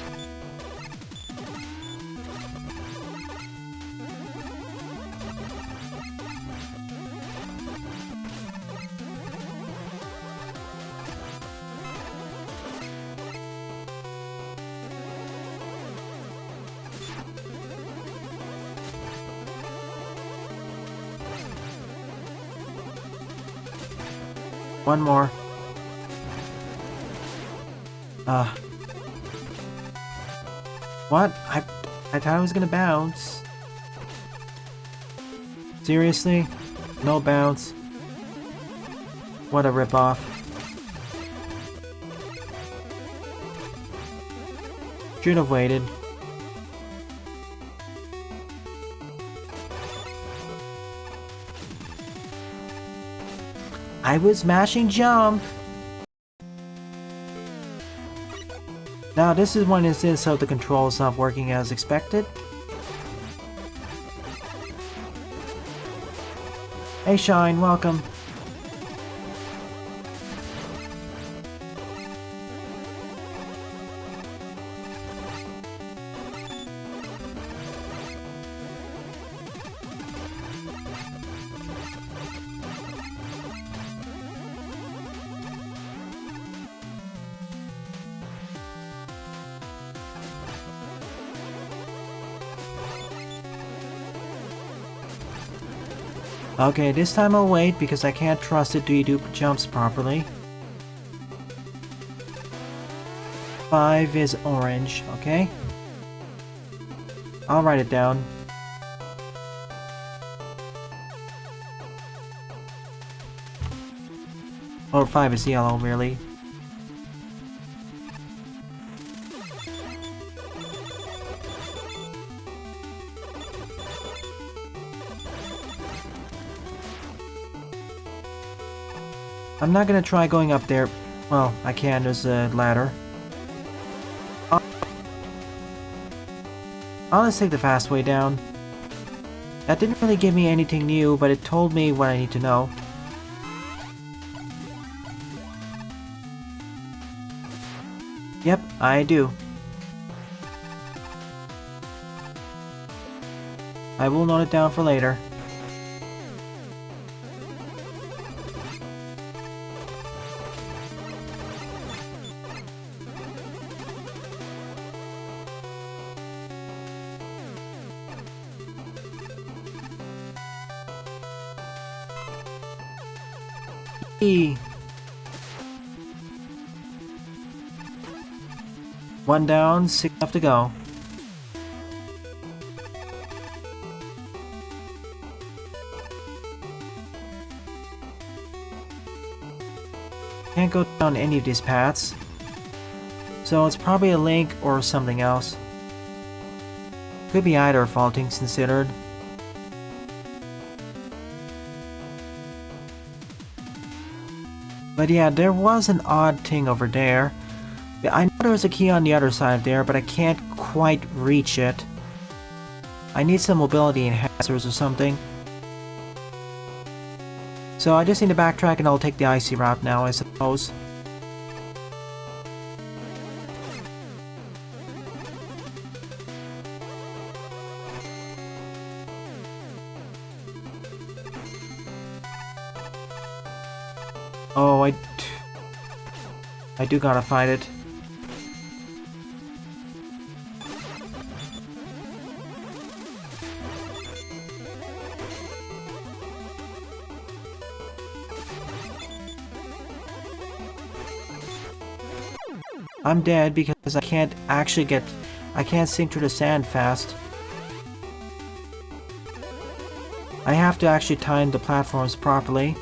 One more. What? I thought it was gonna bounce. Seriously? No bounce? What a ripoff. Should have waited. I was mashing jump! Now this is one instance of the controls not working as expected. Hey Shine, welcome. Okay, this time I'll wait because I can't trust it to do jumps properly. 5 is orange, okay? I'll write it down. Or 5 is yellow, really. I'm not gonna try going up there. Well, I can, there's a ladder. I'll just take the fast way down. That didn't really give me anything new, but it told me what I need to know. Yep, I do. I will note it down for later. One down, 6 left to go. Can't go down any of these paths. So it's probably a link or something else. Could be either if all things considered. But yeah, there was an odd thing over there. I know there was a key on the other side there, but I can't quite reach it. I need some mobility enhancers or something. So I just need to backtrack and I'll take the icy route now, I suppose. Oh, I do gotta fight it. I'm dead because I can't sink through the sand fast. I have to actually time the platforms properly.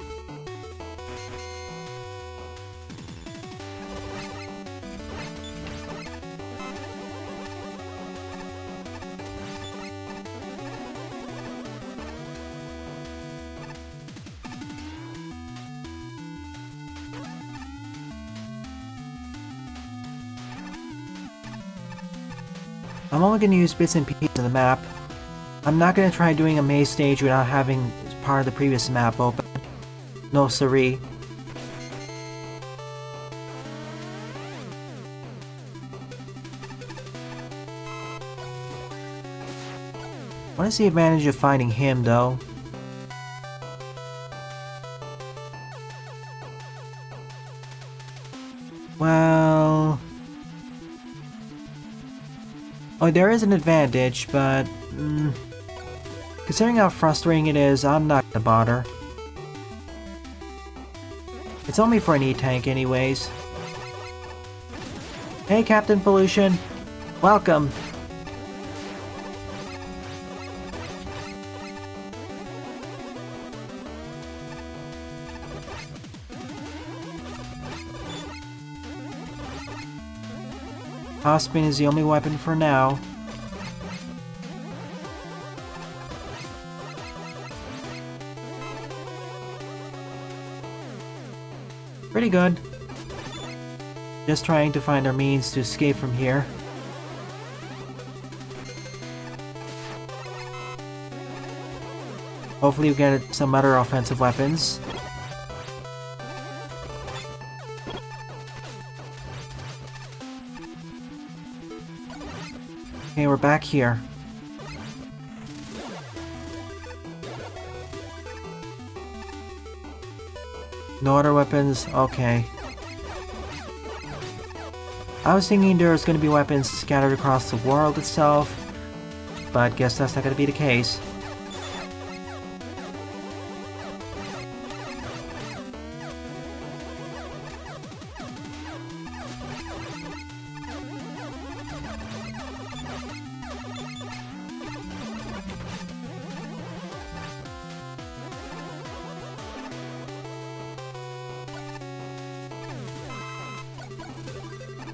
I'm only going to use bits and pieces of the map. I'm not going to try doing a maze stage without having part of the previous map open. No siree. What is the advantage of fighting him, though? Well... Oh, there is an advantage, but... considering how frustrating it is, I'm not gonna bother. It's only for an E-tank anyways. Hey, Captain Pollution! Welcome! Hospin is the only weapon for now. Pretty good. Just trying to find our means to escape from here. Hopefully we get some other offensive weapons. Okay, we're back here. No other weapons? Okay. I was thinking there's gonna be weapons scattered across the world itself, but guess that's not gonna be the case.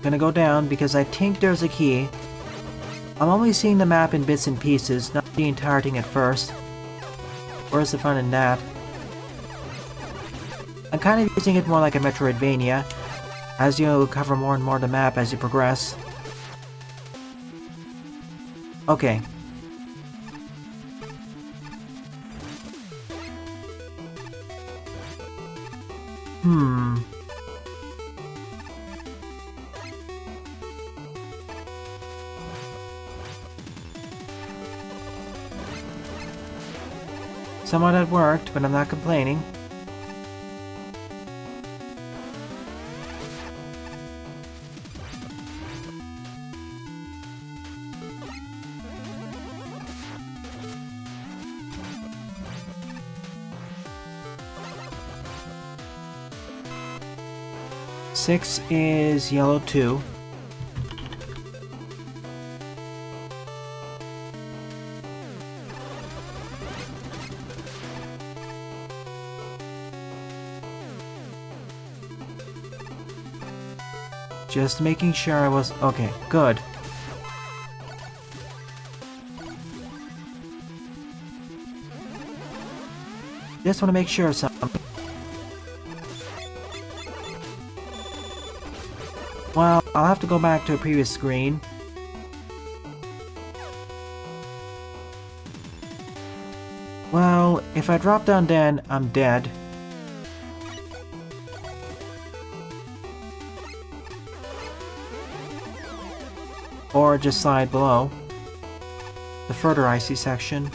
Gonna go down because I think there's a key. I'm only seeing the map in bits and pieces, not the entire thing at first. Where's the fun in that? I'm kind of using it more like a Metroidvania, as you cover more and more of the map as you progress. Okay. Somewhat that worked, but I'm not complaining. Six is yellow 2. Just making sure I was... okay, good. Just want to make sure of something. Well, I'll have to go back to a previous screen. Well, if I drop down then, I'm dead. Or just slide below. The further icy section.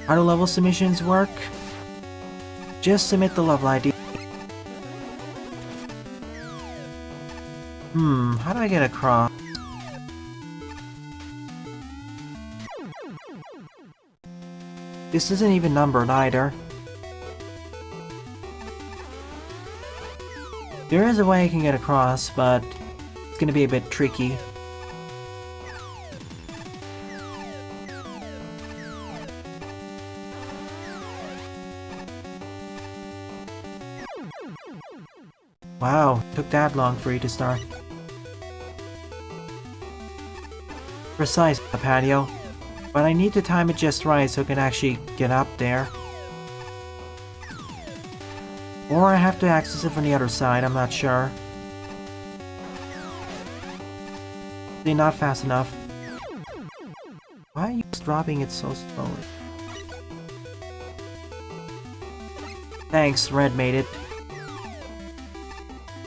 How do level submissions work? Just submit the level ID. How do I get across? This isn't even numbered either. There is a way I can get across, but it's gonna be a bit tricky. Wow, took that long for you to start. Precise, the patio. But I need to time it just right so I can actually get up there. Or I have to access it from the other side, I'm not sure. See, not fast enough. Why are you dropping it so slowly? Thanks, Red made it.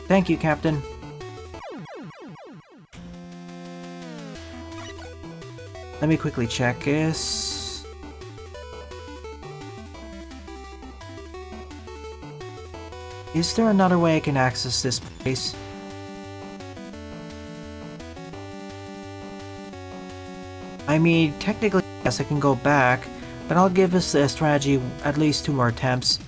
Thank you, Captain. Let me quickly check this. Is there another way I can access this place? I mean, technically, yes, I can go back, but I'll give this strategy at least 2 more attempts.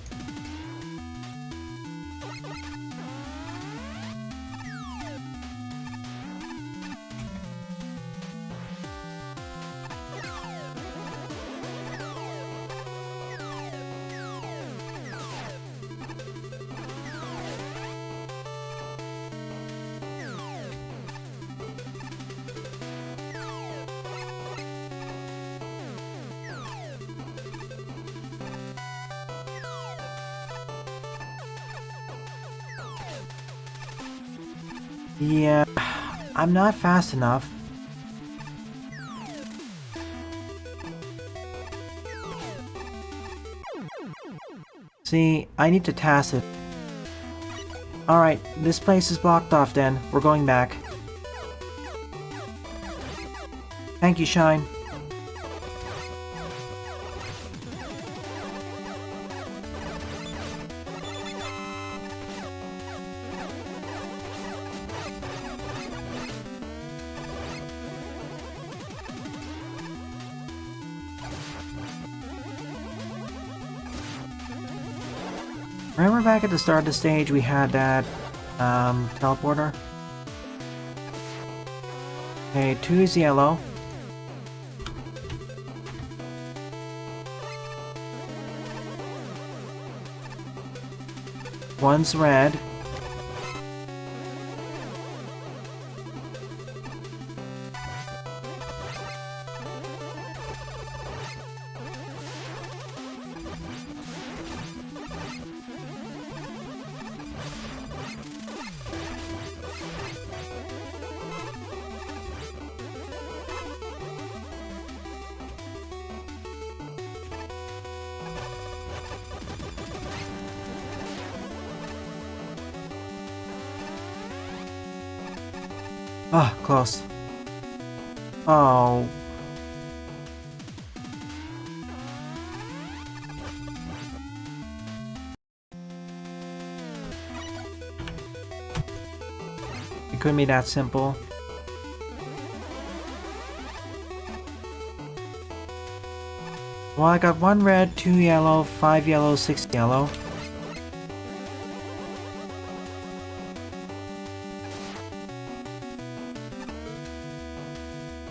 Yeah, I'm not fast enough. See, I need to task it. Alright, this place is blocked off then. We're going back. Thank you, Shine. Remember back at the start of the stage we had that teleporter? Okay, 2 is yellow. One's red. Ah, close. Oh. It couldn't be that simple. Well, I got 1 red, 2 yellow, 5 yellow, 6 yellow.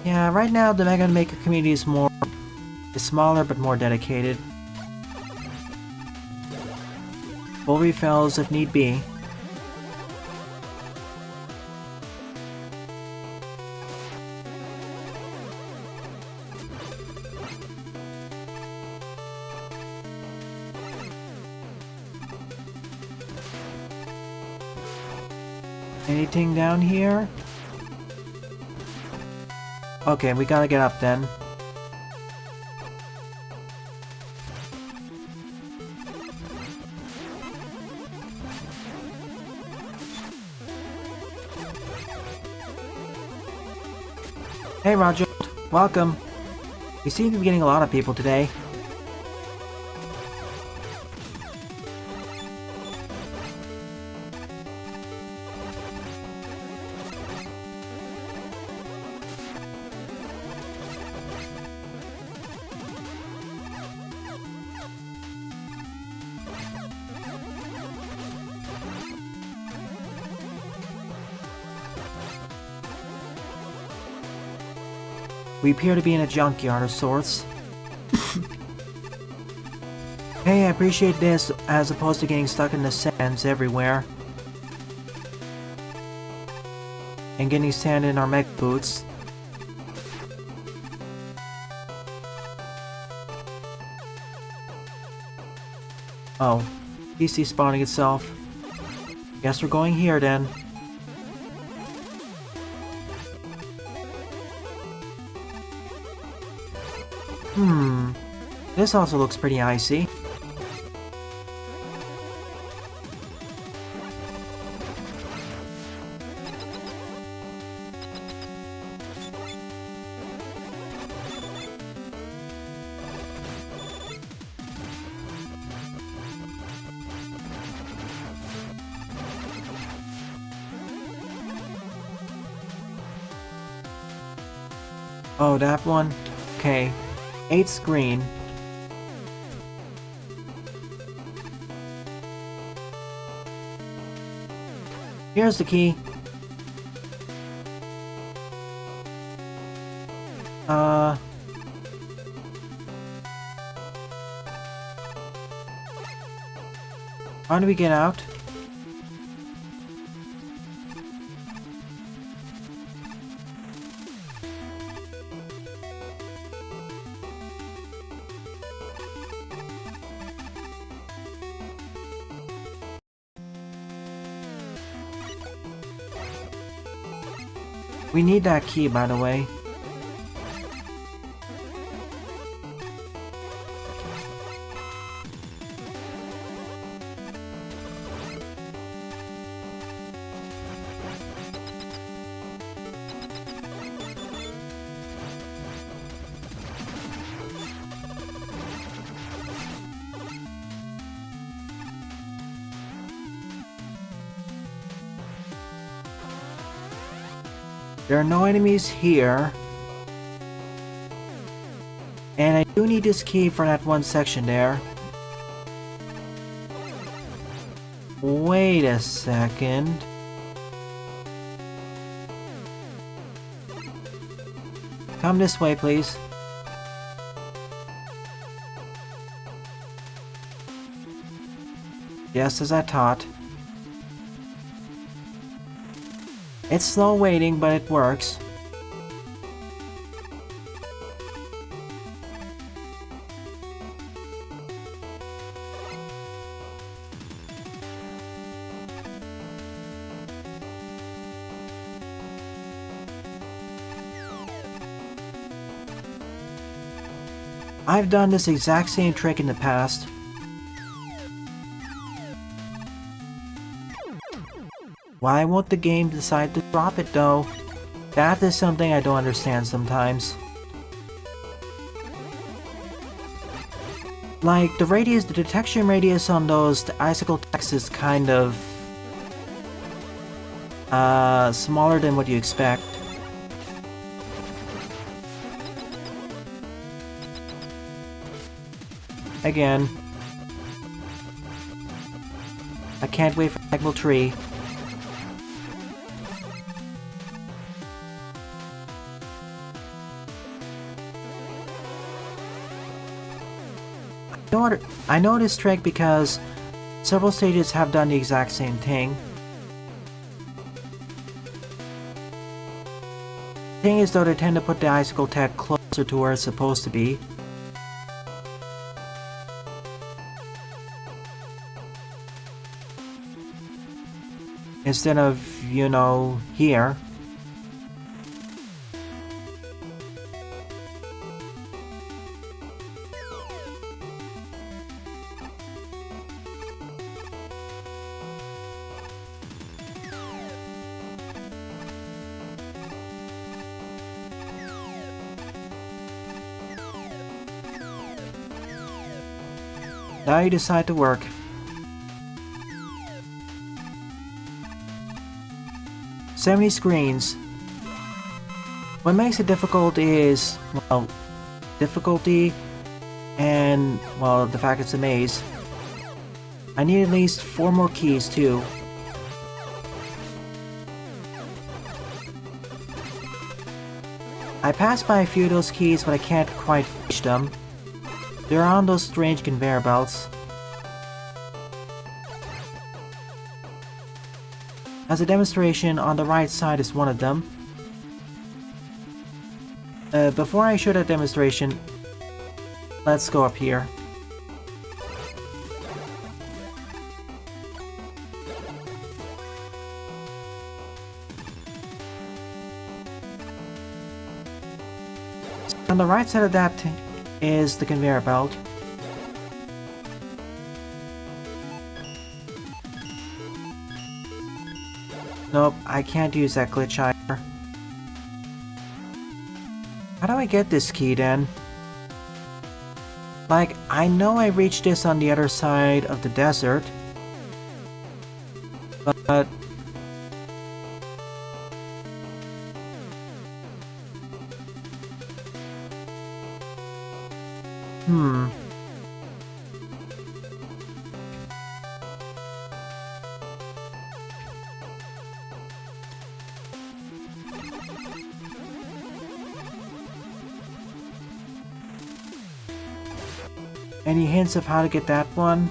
Yeah, right now the Mega Maker community is smaller but more dedicated. Full refills if need be. Anything down here? Okay, we gotta get up then. Hey Roger, welcome. You seem to be getting a lot of people today. We appear to be in a junkyard of sorts. Hey, I appreciate this as opposed to getting stuck in the sands everywhere. And getting sand in our mech boots. Oh, PC spawning itself. Guess we're going here then. This also looks pretty icy. Oh, that one? Okay. 8 screen. Here's the key. How do we get out? We need that key, by the way. There are no enemies here. And I do need this key for that one section there. Wait a second. Come this way, please. Yes, as I thought. It's slow waiting, but it works. I've done this exact same trick in the past. Why won't the game decide to drop it though? That is something I don't understand sometimes. Like, the detection radius on those icicle texts is kind of smaller than what you expect. Again. I can't wait for Magmal Tree. I know this trick because several stages have done the exact same thing. The thing is though, they tend to put the icicle tech closer to where it's supposed to be. Instead of, you know, here. Now you decide to work. So many screens. What makes it difficult is, well, difficulty and, well, the fact it's a maze. I need at least 4 more keys too. I passed by a few of those keys, but I can't quite reach them. They're on those strange conveyor belts. As a demonstration, on the right side is one of them. Before I show that demonstration, let's go up here. On the right side of that is the conveyor belt. Nope, I can't use that glitch either. How do I get this key then? Like, I know I reached this on the other side of the desert, but... Any hints of how to get that one?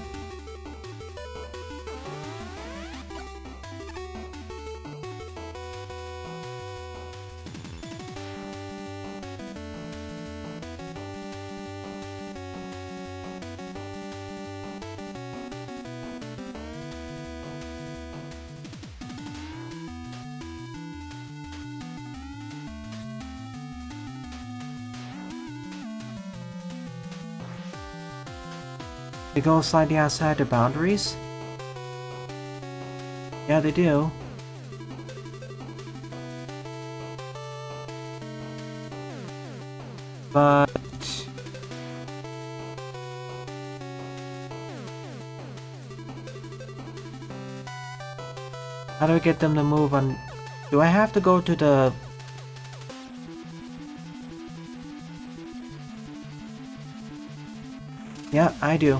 They go slightly outside the boundaries? Yeah, they do. But... how do I get them to move on? Do I have to go to the... yeah, I do.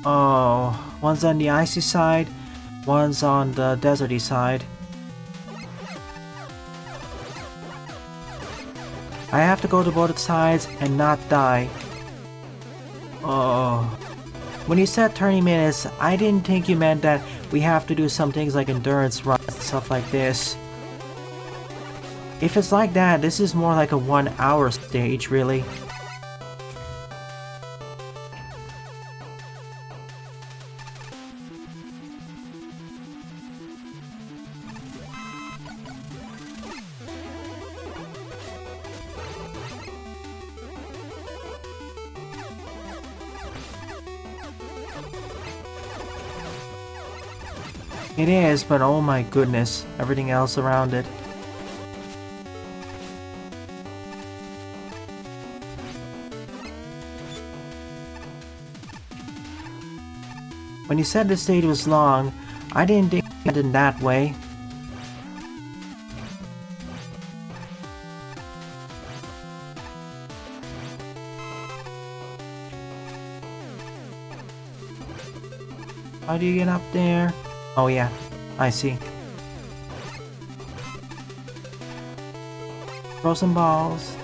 Oh, one's on the icy side, one's on the deserty side. I have to go to both sides and not die. Oh. When you said 30 minutes, I didn't think you meant that we have to do some things like endurance runs and stuff like this. If it's like that, this is more like a 1 hour stage, really. It is, but oh my goodness, everything else around it. When you said the stage was long, I didn't think it in that way. How do you get up there? Oh yeah, I see. Throw some balls.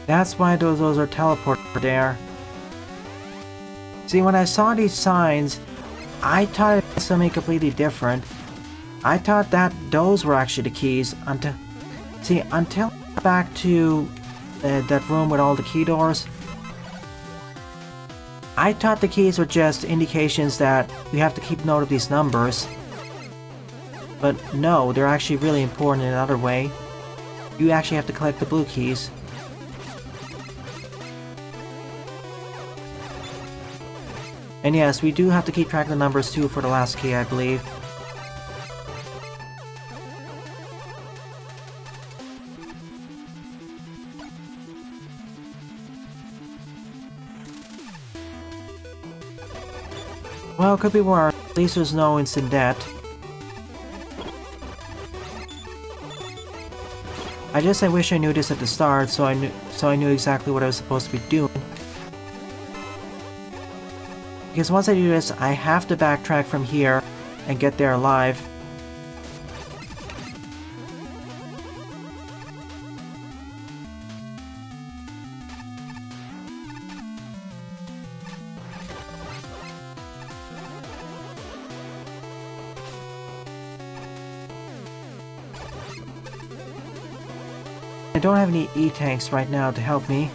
That's why those are teleported there. See, when I saw these signs, I thought it was something completely different. I thought that those were actually the keys until I got back to that room with all the key doors. I thought the keys were just indications that we have to keep note of these numbers. But no, they're actually really important in another way. You actually have to collect the blue keys. And yes, we do have to keep track of the numbers too for the last key, I believe. Well, it could be worse. At least there's no instant death. I wish I knew this at the start, so I knew exactly what I was supposed to be doing. Because once I do this, I have to backtrack from here and get there alive. I don't have any E-tanks right now to help me.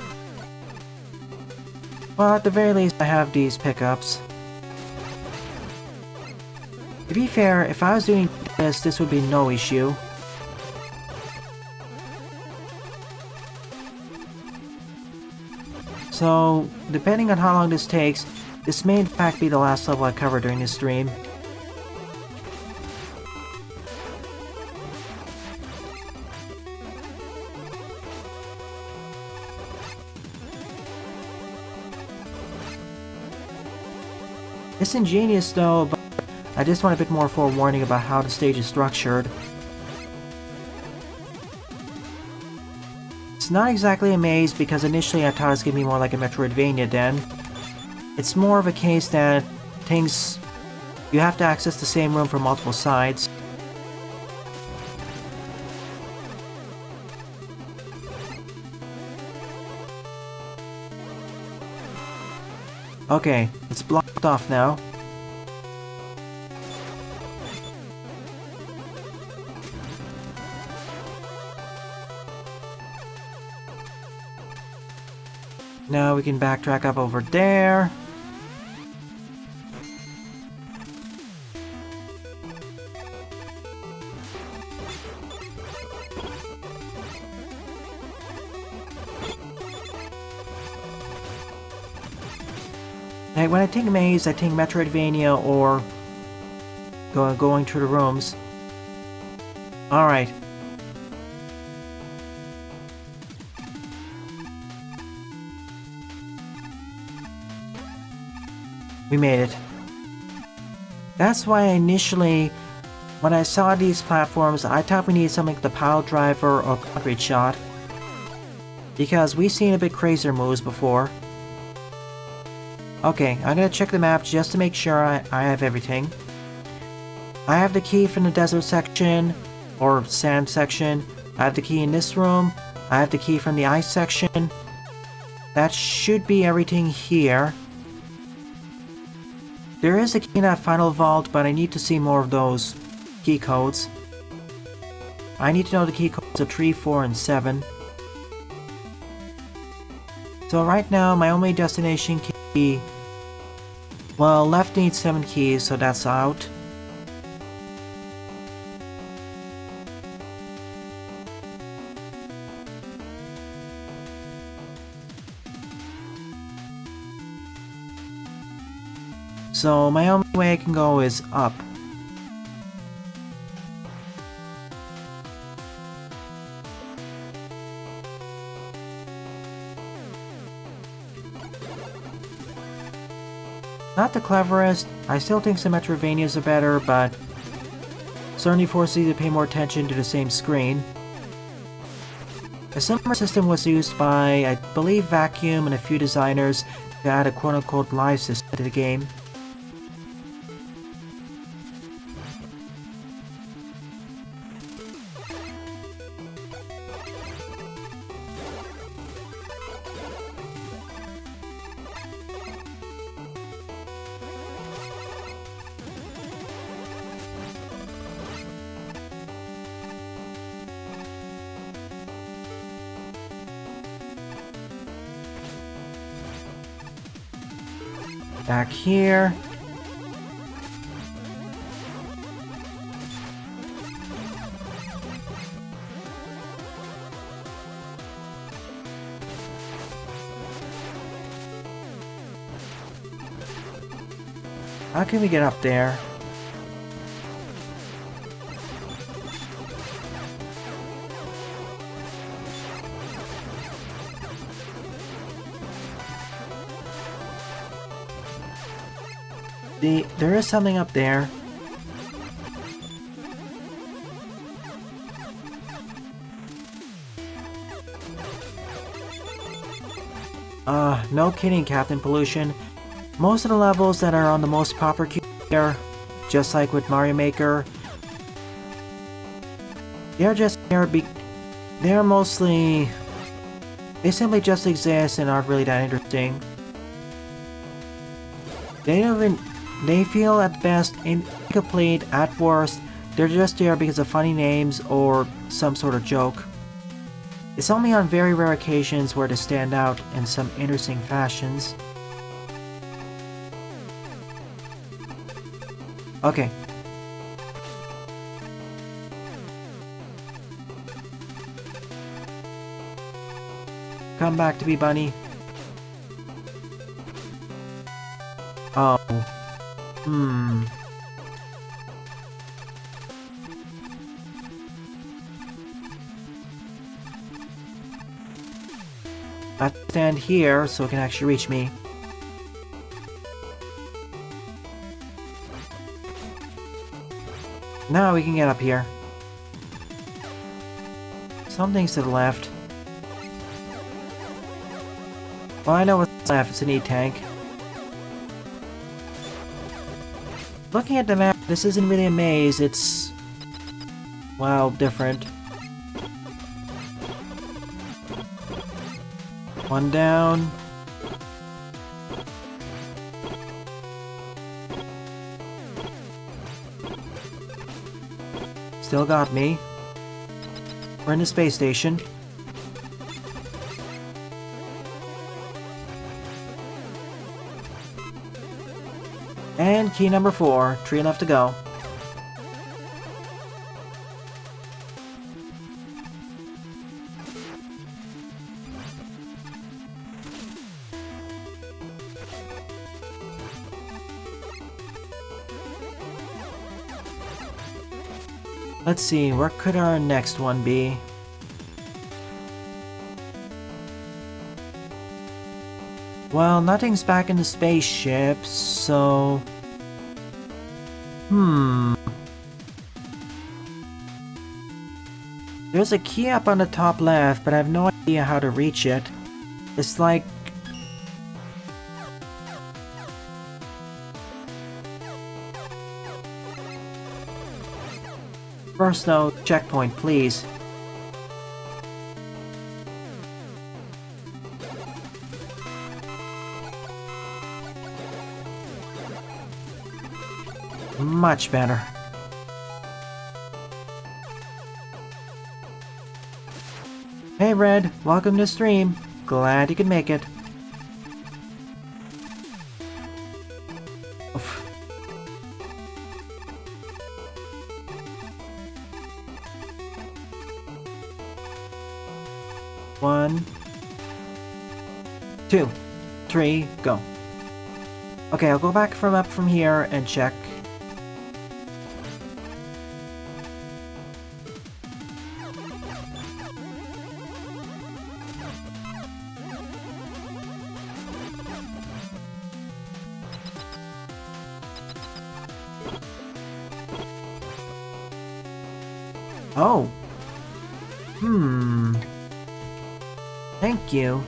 Well, at the very least, I have these pickups. To be fair, if I was doing this would be no issue. So, depending on how long this takes, this may in fact be the last level I cover during this stream. It's ingenious though, but I just want a bit more forewarning about how the stage is structured. It's not exactly a maze because initially I thought it was going to be more like a Metroidvania then. It's more of a case that you have to access the same room from multiple sides. Okay, it's blocked off now. Now we can backtrack up over there. Like when I think maze, I think Metroidvania or going through the rooms. Alright. We made it. That's why initially, when I saw these platforms, I thought we needed something like the pile driver or concrete shot. Because we've seen a bit crazier moves before. Okay, I'm gonna check the map just to make sure I have everything. I have the key from the desert section, or sand section. I have the key in this room. I have the key from the ice section. That should be everything here. There is a key in that final vault, but I need to see more of those key codes. I need to know the key codes of 3, 4, and 7. So right now, my only destination key... Well, left needs 7 keys, so that's out. So my only way I can go is up. Not the cleverest, I still think some Metroidvanias are better, but certainly forces you to pay more attention to the same screen. A similar system was used by, I believe, Vacuum and a few designers to add a quote-unquote live system to the game. Back here. How can we get up there? There is something up there. No kidding, Captain Pollution. Most of the levels that are on the most popular queue here, just like with Mario Maker, they're just there they're mostly... They simply just exist and aren't really that interesting. They feel at best incomplete, at worst, they're just there because of funny names or some sort of joke. It's only on very rare occasions where they stand out in some interesting fashions. Okay. Come back to me, bunny. Oh. I have to stand here so it can actually reach me. Now we can get up here. Something's to the left. Well, I know what's left. It's an E-tank. Looking at the map, this isn't really a maze. It's... well, different. One down. Still got me. We're in the space station. And key number 4. Tree left to go. Let's see, where could our next one be? Well, nothing's back in the spaceship, so... There's a key up on the top left, but I have no idea how to reach it. It's like... First note, checkpoint, please. Much better. Hey Red, welcome to stream. Glad you could make it. Oof. One, 2, 3, go. Okay, I'll go back up from here and check. Oh. Thank you.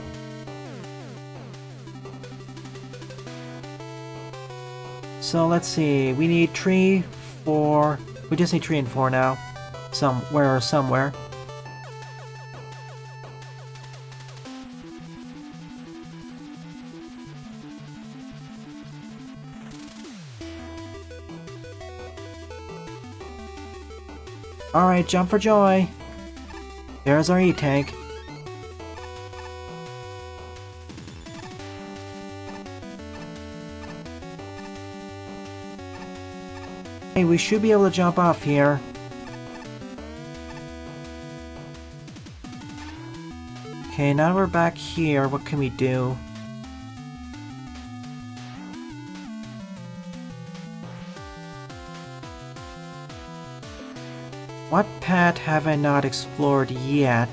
So let's see, we need 3, 4... We just need 3 and 4 now. Somewhere. Alright, jump for joy. There's our E-tank. Hey, we should be able to jump off here. Okay, now we're back here. What can we do? What path have I not explored yet?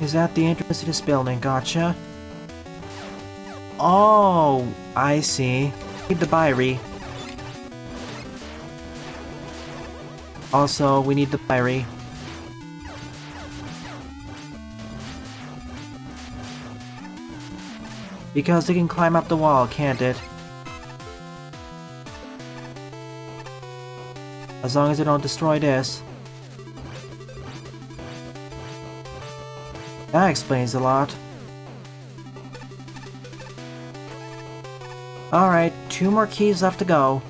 Is that the entrance to this building? Gotcha. Oh, I see. Need the Byrie. Also, we need the Byrie. Because it can climb up the wall, can't it? As long as I don't destroy this. That explains a lot. Alright, 2 more keys left to go.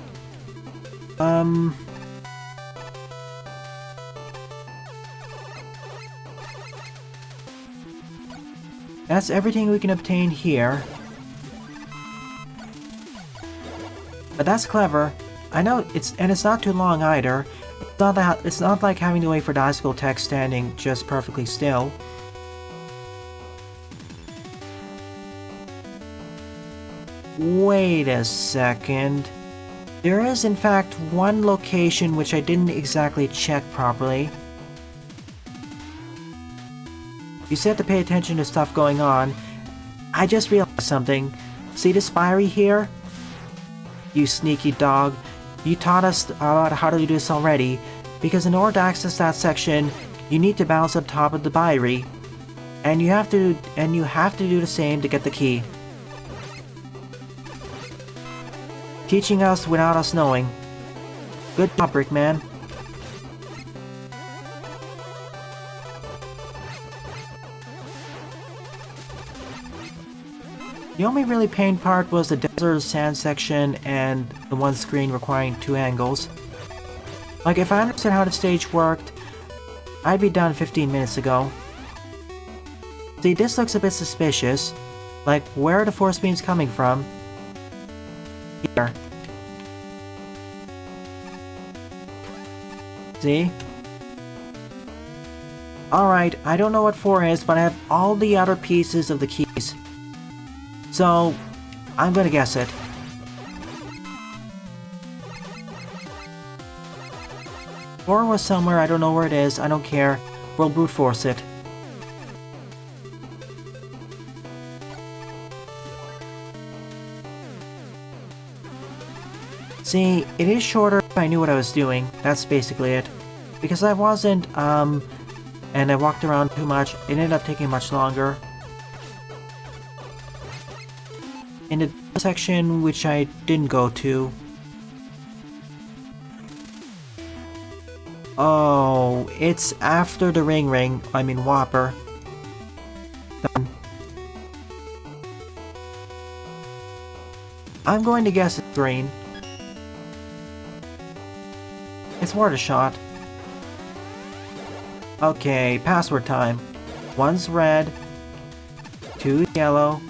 That's everything we can obtain here. But that's clever. I know it's not too long either. It's not like having to wait for the icicle text standing just perfectly still. Wait a second. There is in fact one location which I didn't exactly check properly. You said to pay attention to stuff going on. I just realized something. See this Byrie here? You sneaky dog. You taught us about how to do this already, because in order to access that section, you need to bounce up top of the Byrie. And you have to do the same to get the key. Teaching us without us knowing. Good job, Brickman. The only really pain part was the desert sand section and the one screen requiring 2 angles. Like, if I understood how the stage worked, I'd be done 15 minutes ago. See, this looks a bit suspicious. Like, where are the force beams coming from? Here. See? Alright, I don't know what 4 is, but I have all the other pieces of the keys. So, I'm gonna guess it. 4 was somewhere, I don't know where it is, I don't care. We'll brute force it. See, it is shorter if I knew what I was doing. That's basically it. Because I wasn't, and I walked around too much, it ended up taking much longer. In the section which I didn't go to. Oh, it's after the Whopper. Done. I'm going to guess it's green. It's worth a shot. Okay, password time. 1's red, 2's yellow,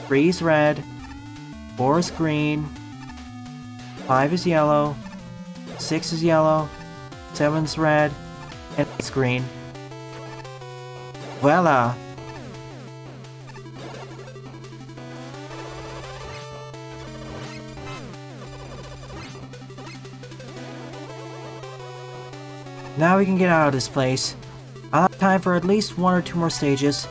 3's red, 4's green, 5 is yellow, 6 is yellow, 7's red, and 8's green. Voila! Now we can get out of this place. I'll have time for at least 1 or 2 more stages.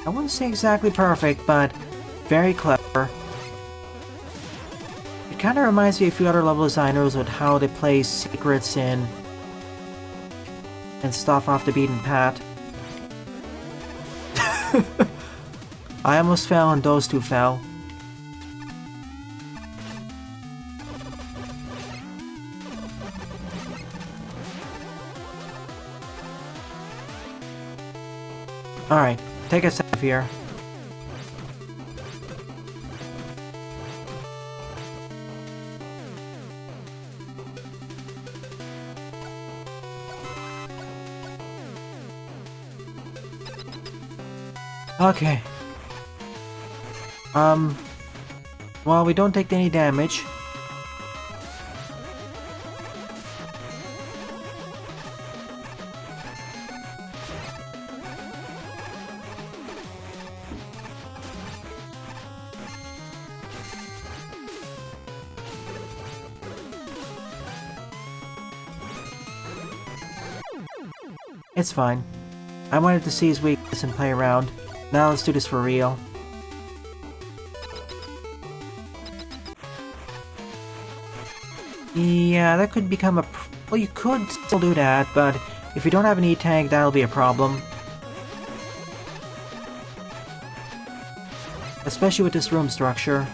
I wouldn't say exactly perfect, but very clever. It kind of reminds me of a few other level designers with how they place secrets in and stuff off the beaten path. I almost fell and those 2 fell. Alright, take us out of here. Okay. Well, we don't take any damage. It's fine. I wanted to see his weakness and play around. Now let's do this for real. Yeah, that could become a... Well, you could still do that, but if you don't have an E-Tank, that'll be a problem. Especially with this room structure.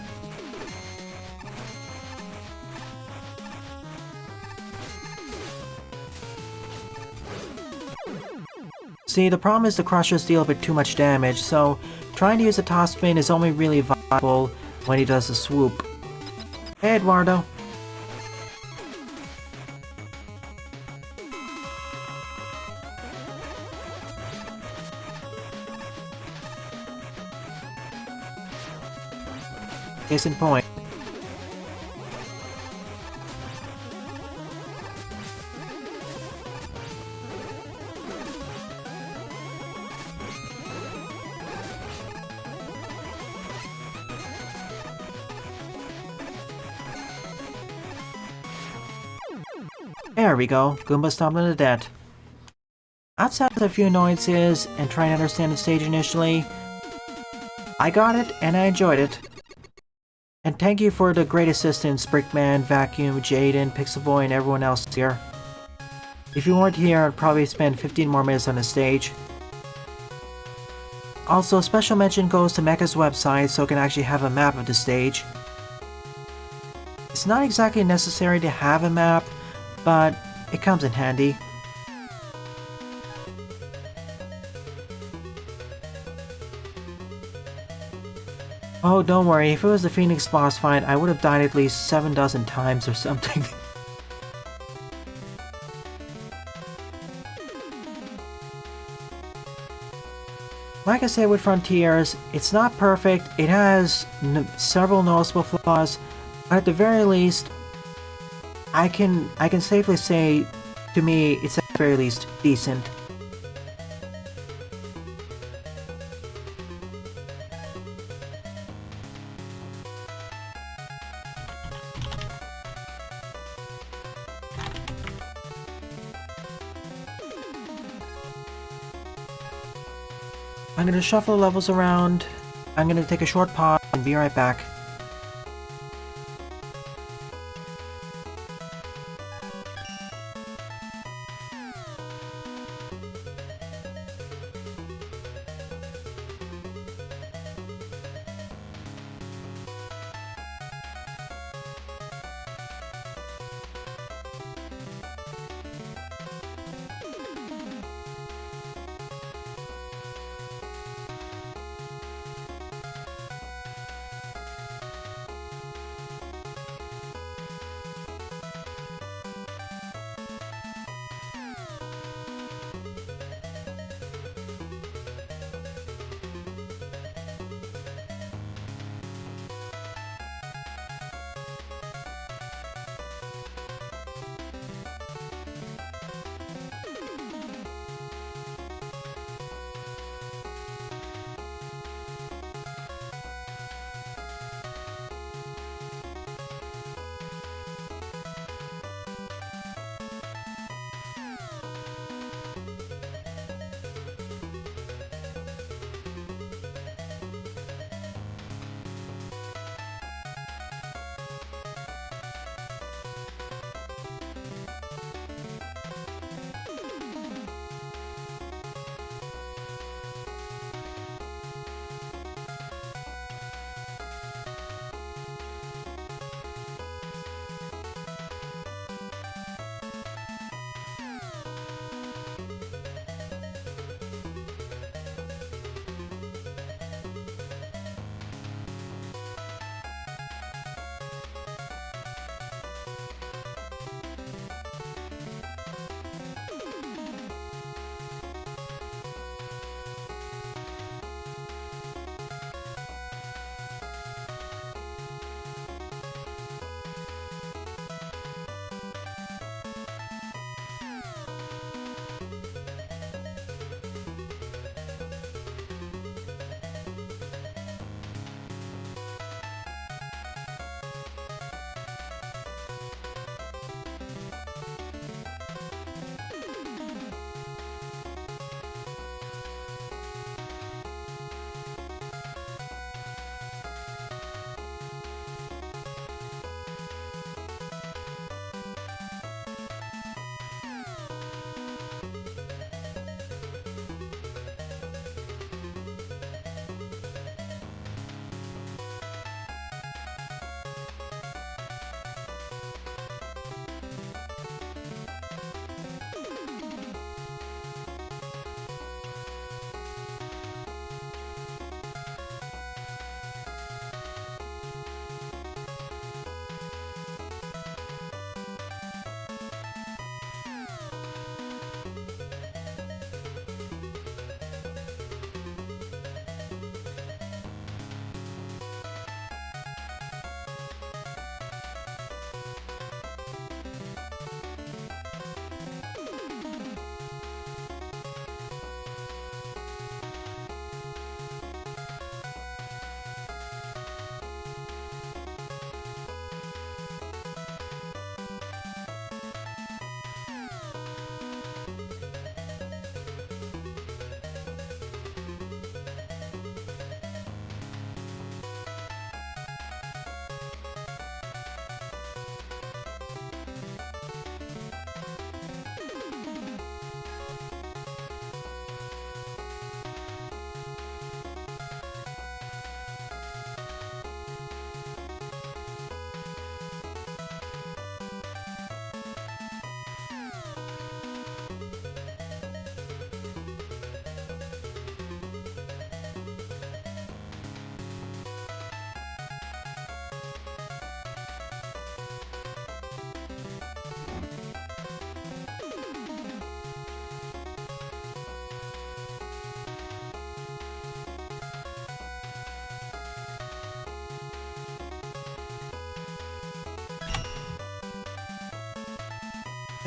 See, the problem is the crushers deal a bit too much damage, so trying to use a top spin is only really viable when he does a swoop. Hey, Eduardo. Case in point. There we go. Goomba stomped into debt. Outside of a few annoyances and trying to understand the stage initially, I got it and I enjoyed it. And thank you for the great assistance, Brickman, Vacuum, Jaden, Pixelboy, and everyone else here. If you weren't here, I'd probably spend 15 more minutes on the stage. Also, special mention goes to Mecha's website so it can actually have a map of the stage. It's not exactly necessary to have a map, but it comes in handy. Oh, don't worry, if it was the Phoenix boss fight, I would have died at least 7 dozen times or something. Like I said with Frontiers, it's not perfect, it has several noticeable flaws, but at the very least, I can safely say, to me, it's at the very least decent. I'm gonna shuffle the levels around, I'm gonna take a short pause and be right back.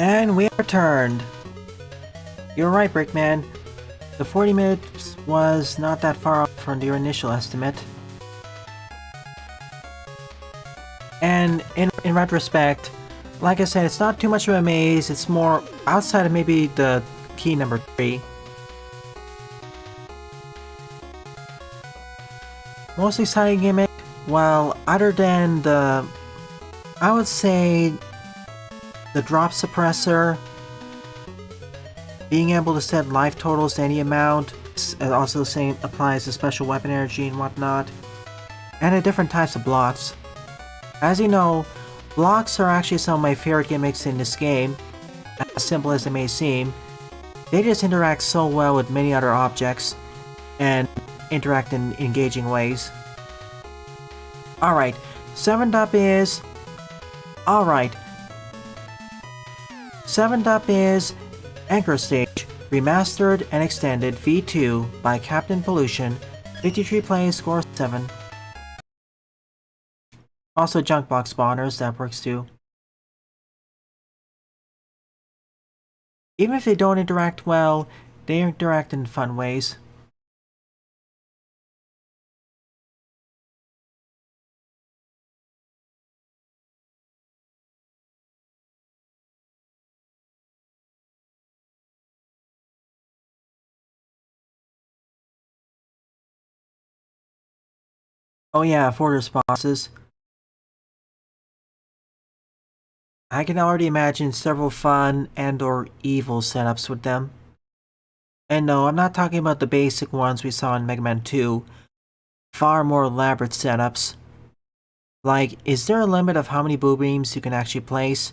And we returned. You're right, Brickman. The 40 minutes was not that far off from your initial estimate. And in retrospect, like I said, it's not too much of a maze, it's more outside of maybe the key number 3. Most exciting gimmick? Well, other than the... I would say... the drop suppressor, being able to set life totals to any amount, also the same applies to special weapon energy and whatnot, and the different types of blocks. As you know, blocks are actually some of my favorite gimmicks in this game, as simple as they may seem. They just interact so well with many other objects, and interact in engaging ways. Alright, 7th up is... Alright. 7th up is Anchor Stage, Remastered and Extended V2 by Captain Pollution, 53 plays, score 7. Also junk box spawners, that works too. Even if they don't interact well, they interact in fun ways. Oh yeah, Fortress bosses. I can already imagine several fun and/or evil setups with them. And no, I'm not talking about the basic ones we saw in Mega Man 2. Far more elaborate setups. Like, is there a limit of how many boo beams you can actually place?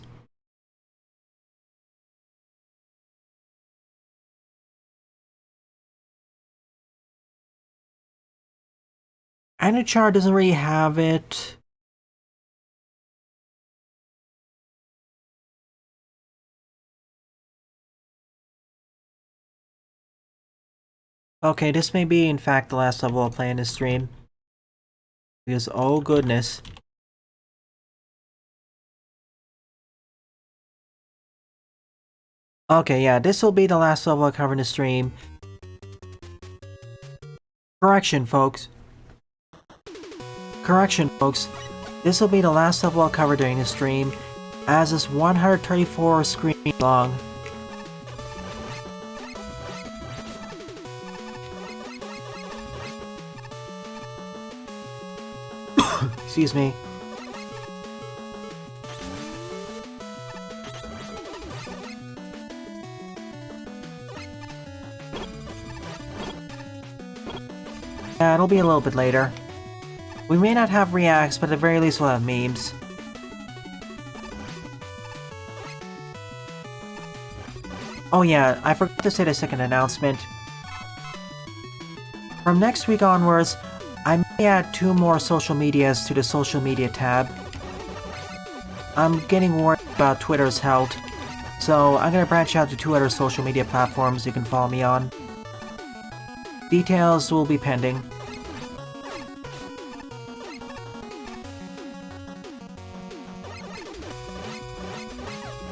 Anuchar doesn't really have it. Okay, this may be in fact the last level I'll play in this stream. Because, oh goodness. Okay, yeah, this will be the last level I cover in the stream. Correction, folks. Correction, folks. This will be the last level I'll cover during the stream, as it's 134 screen long. Excuse me. Yeah, it'll be a little bit later. We may not have reacts, but at the very least we'll have memes. Oh yeah, I forgot to say the second announcement. From next week onwards, I may add 2 more social medias to the social media tab. I'm getting worried about Twitter's health, so I'm gonna branch out to 2 other social media platforms you can follow me on. Details will be pending.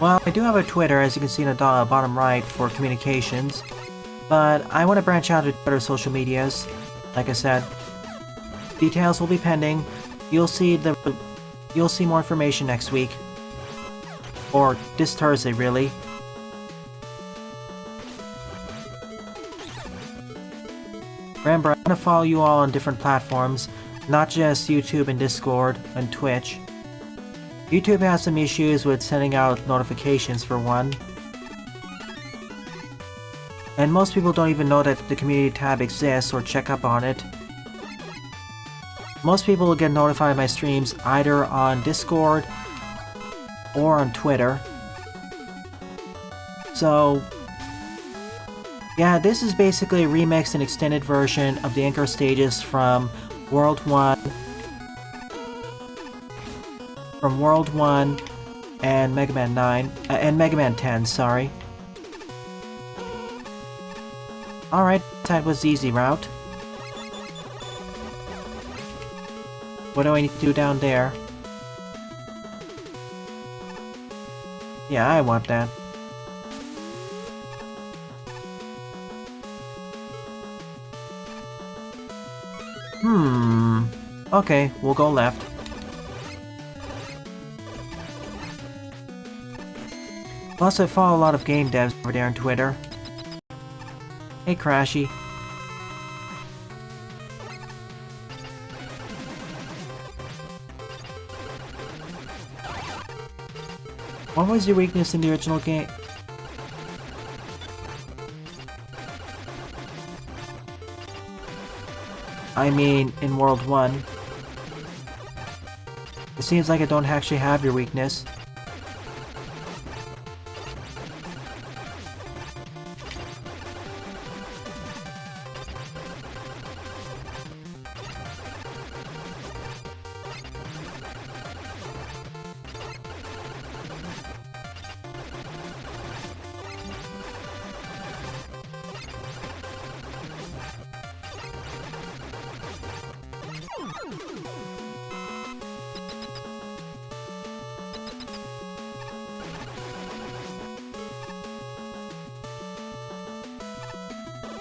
Well, I do have a Twitter, as you can see in the bottom right, for communications, but I want to branch out to other social medias, like I said. Details will be pending. You'll see more information next week. Or this Thursday, really. Remember, I'm going to follow you all on different platforms, not just YouTube and Discord and Twitch. YouTube has some issues with sending out notifications for one. And most people don't even know that the community tab exists or check up on it. Most people will get notified of my streams either on Discord or on Twitter. So, yeah, this is basically a remixed and extended version of the Anchor stages from World 1 and Mega Man 9 and Mega Man 10, sorry. Alright, that was the easy route. What do I need to do down there? Yeah, I want that. Okay, we'll go left. Plus, I follow a lot of game devs over there on Twitter. Hey, Crashy. What was your weakness in the original game? I mean, in World 1. It seems like I don't actually have your weakness.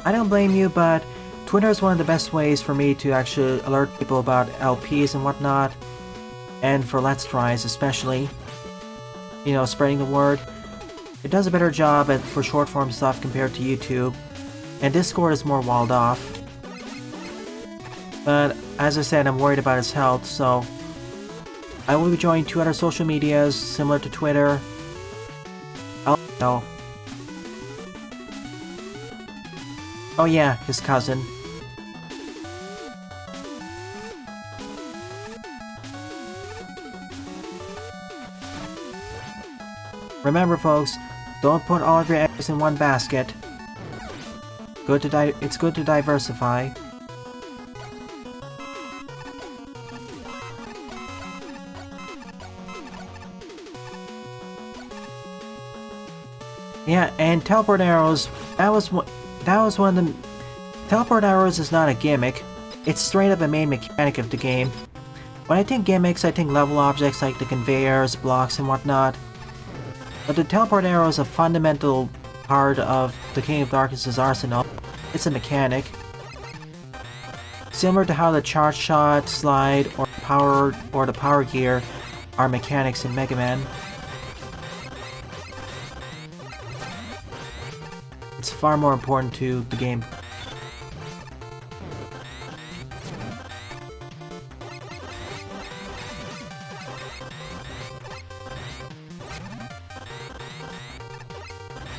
I don't blame you, but Twitter is one of the best ways for me to actually alert people about LPs and whatnot, and for Let's Tries especially. You know, spreading the word. It does a better job for short form stuff compared to YouTube, and Discord is more walled off. But as I said, I'm worried about his health, so I will be joining 2 other social medias similar to Twitter. Oh yeah, his cousin. Remember folks, don't put all of your eggs in one basket. It's good to diversify. Yeah, and teleport arrows, that was one of the... Teleport arrows is not a gimmick, it's straight up a main mechanic of the game. When I think gimmicks, I think level objects like the conveyors, blocks, and whatnot. But the teleport arrow is a fundamental part of the King of Darkness' arsenal. It's a mechanic. Similar to how the charge shot, slide, or the power gear are mechanics in Mega Man. It's far more important to the game.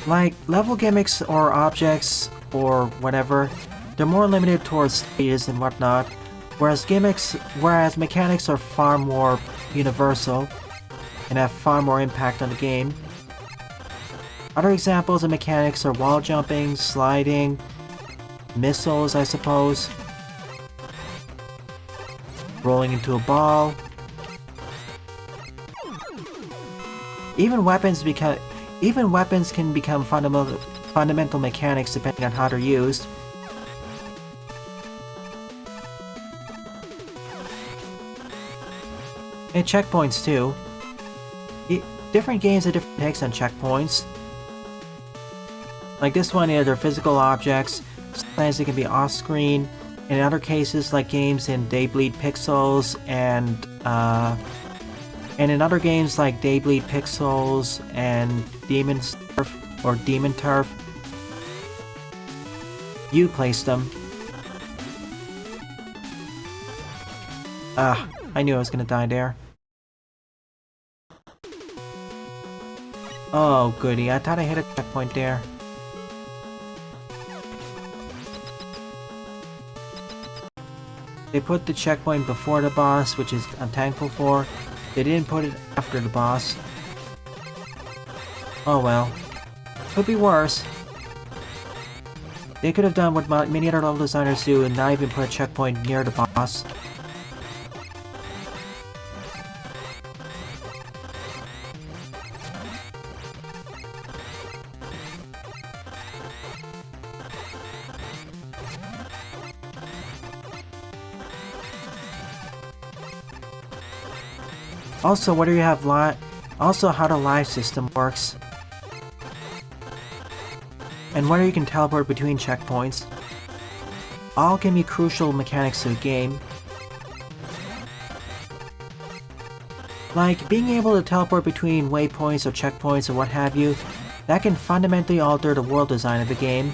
Like, level gimmicks or objects or whatever, they're more limited towards stages and whatnot, whereas mechanics are far more universal and have far more impact on the game. Other examples of mechanics are wall jumping, sliding, missiles, I suppose, rolling into a ball. Even weapons can become fundamental mechanics depending on how they're used. And checkpoints too. Different games have different takes on checkpoints. Like this one, they're physical objects. Sometimes they can be off-screen. In other cases, like games in They Bleed Pixels and in other games like They Bleed Pixels and Demon Turf, you place them. I knew I was gonna die there. Oh goody, I thought I hit a checkpoint there. They put the checkpoint before the boss, which is I'm thankful for. They didn't put it after the boss. Oh well. Could be worse. They could have done what many other level designers do and not even put a checkpoint near the boss. Also, whether you have also how the live system works, and whether you can teleport between checkpoints. all can be crucial mechanics to the game. Like being able to teleport between waypoints or checkpoints or what have you, that can fundamentally alter the world design of the game.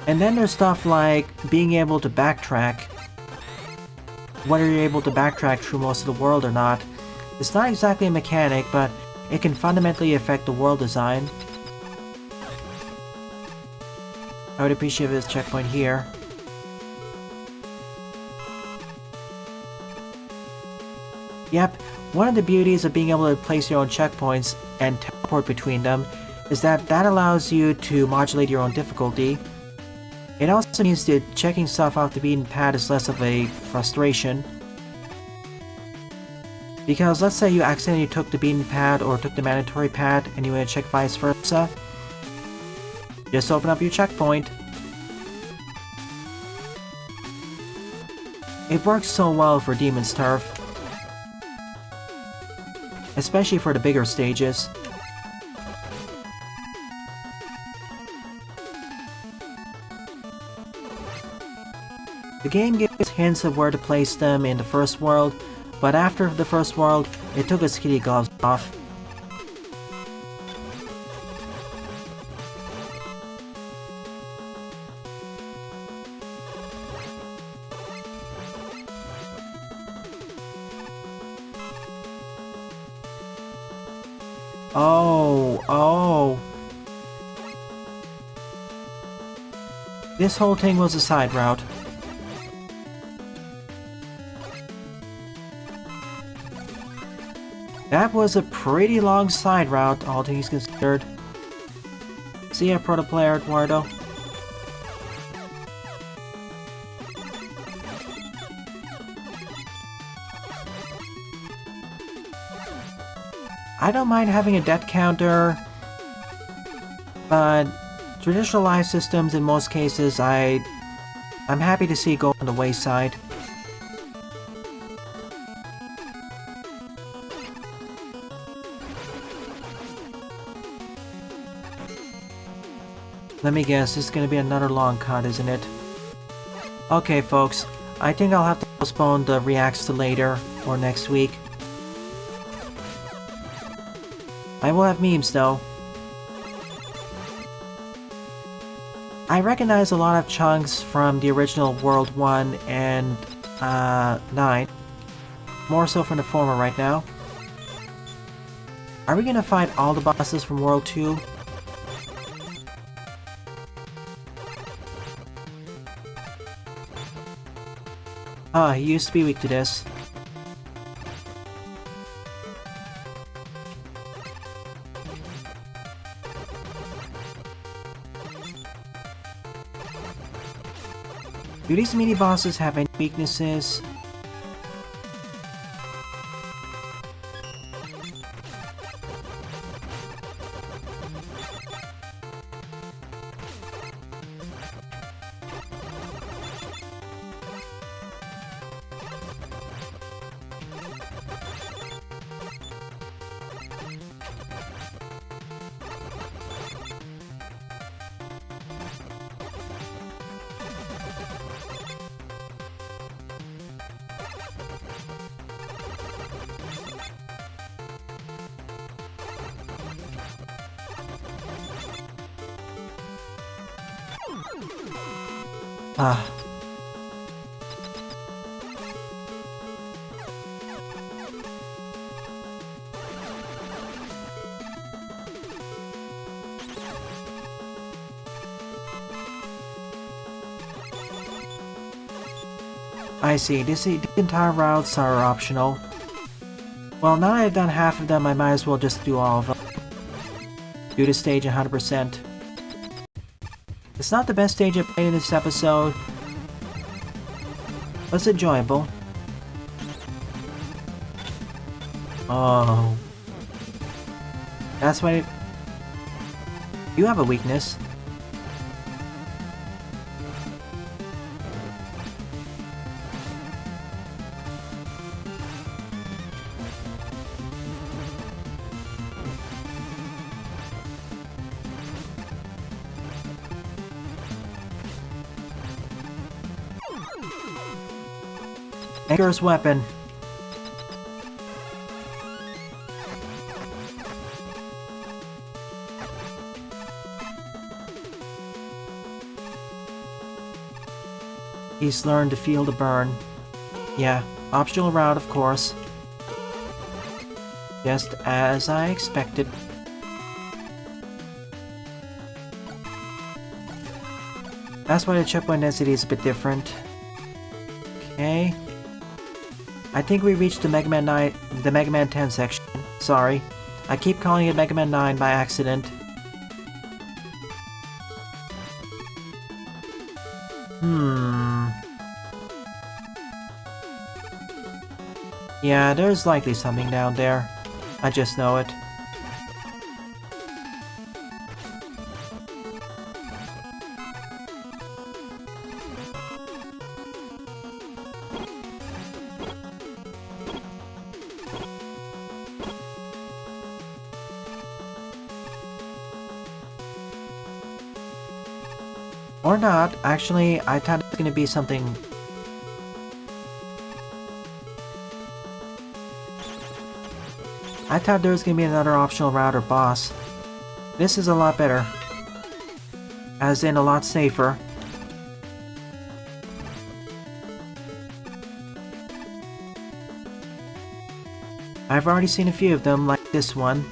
And then there's stuff like being able to backtrack. Whether you're able to backtrack through most of the world or not, it's not exactly a mechanic, but it can fundamentally affect the world design. I would appreciate this checkpoint here. Yep, one of the beauties of being able to place your own checkpoints and teleport between them is that allows you to modulate your own difficulty. It also means that checking stuff off the beaten path is less of a frustration. Because let's say you accidentally took the beaten path or took the mandatory path and you want to check vice versa. Just open up your checkpoint. It works so well for Demon's Turf. Especially for the bigger stages. The game gives hints of where to place them in the first world, but after the first world, it took its kitty gloves off. Oh. This whole thing was a side route. That was a pretty long side route, all things considered. See ya, proto player Eduardo. I don't mind having a death counter, but traditional life systems in most cases I'm happy to see go on the wayside. Let me guess, this is gonna be another long cut, isn't it? Okay folks, I think I'll have to postpone the reacts to later, or next week. I will have memes though. I recognize a lot of chunks from the original World 1 and 9. More so from the former right now. Are we gonna fight all the bosses from World 2? He used to be weak to this. Do these mini-bosses have any weaknesses? I see, the entire routes are optional. Well, now that I've done half of them, I might as well just do all of them. Do the stage 100%. It's not the best stage I've played in this episode, but it's enjoyable. Oh. That's why... You have a weakness. Anger's weapon. He's learned to feel the burn. Yeah, optional route, of course. Just as I expected. That's why the checkpoint density is a bit different. Okay. I think we reached the Mega Man 9, the Mega Man 10 section. Sorry. I keep calling it Mega Man 9 by accident. Yeah, there's likely something down there. I just know it. Or not. Actually, I thought it was gonna be something... I thought there was gonna be another optional route or boss. This is a lot better. As in, a lot safer. I've already seen a few of them, like this one,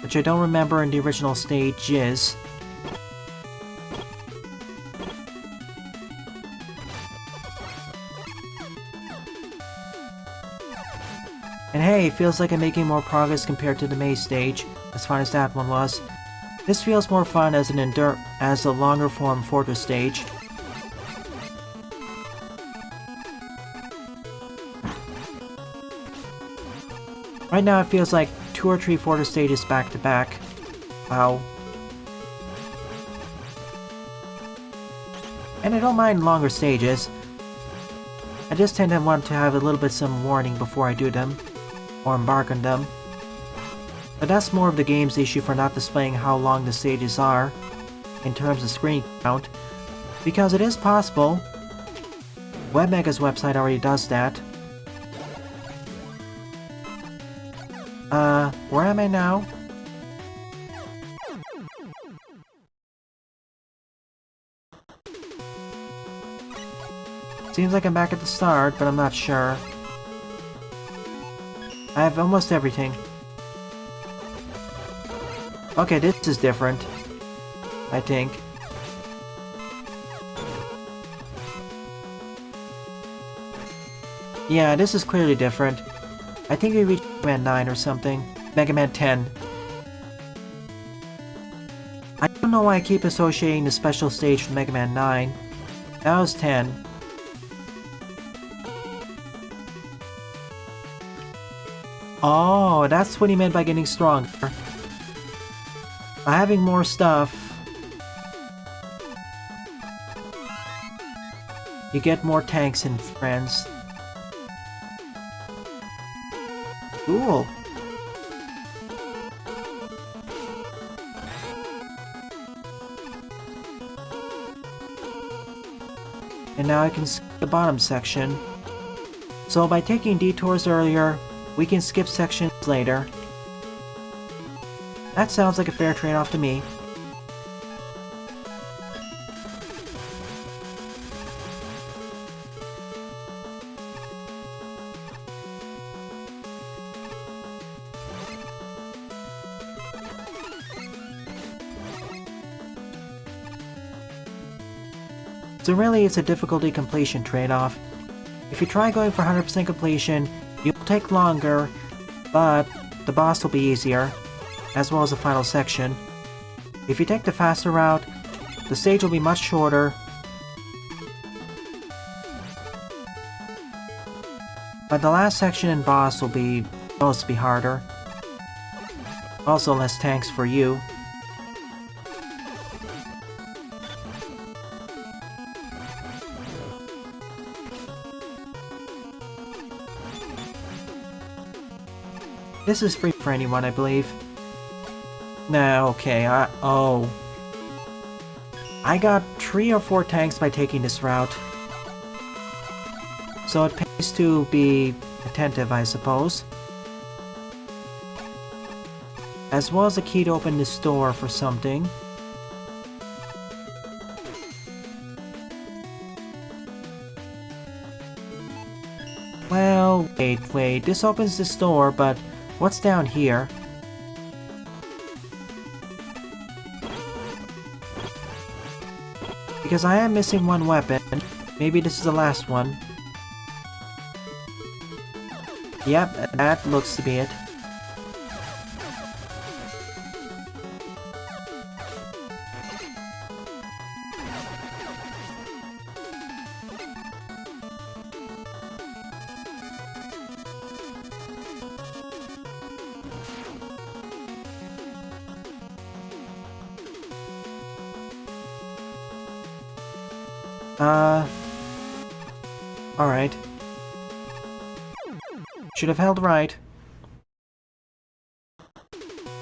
which I don't remember in the original stages. And hey, it feels like I'm making more progress compared to the maze stage, as fun as that one was. This feels more fun as a longer form fortress stage. Right now it feels like 2 or 3 fortress stages back to back. Wow. And I don't mind longer stages. I just tend to want to have a little bit some warning before I do them. Or embark on them. But that's more of the game's issue for not displaying how long the stages are in terms of screen count, because it is possible. WebMega's website already does that. Where am I now? Seems like I'm back at the start, but I'm not sure. I have almost everything. Okay, this is different. I think. Yeah, this is clearly different. I think we reached Mega Man 9 or something. Mega Man 10. I don't know why I keep associating the special stage with Mega Man 9. That was 10. Oh, that's what he meant by getting stronger. By having more stuff, you get more tanks and friends. Cool. And now I can skip the bottom section. So by taking detours earlier, we can skip sections later. That sounds like a fair trade-off to me. So really, it's a difficulty completion trade-off. If you try going for 100% completion, you'll take longer, but the boss will be easier, as well as the final section. If you take the faster route, the stage will be much shorter, but the last section and boss will be supposed to be harder. Also less tanks for you. This is free for anyone, I believe. Nah, okay, oh. I got 3 or 4 tanks by taking this route. so it pays to be attentive, I suppose. As well as a key to open this door for something. Well, wait, this opens this door, but what's down here? Because I am missing one weapon. Maybe this is the last one. Yep, that looks to be it. Alright. Should have held right.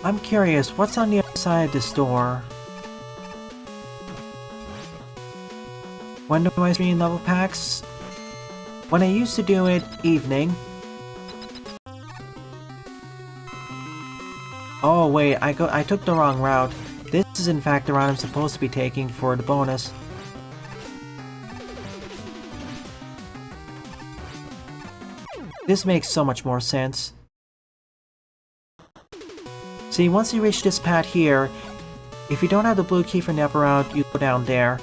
I'm curious, what's on the other side of this door? When do I stream level packs? When I used to do it, evening. Oh wait, I took the wrong route. This is in fact the route I'm supposed to be taking for the bonus. This makes so much more sense. See, once you reach this pad here, if you don't have the blue key from the upper route, you go down there.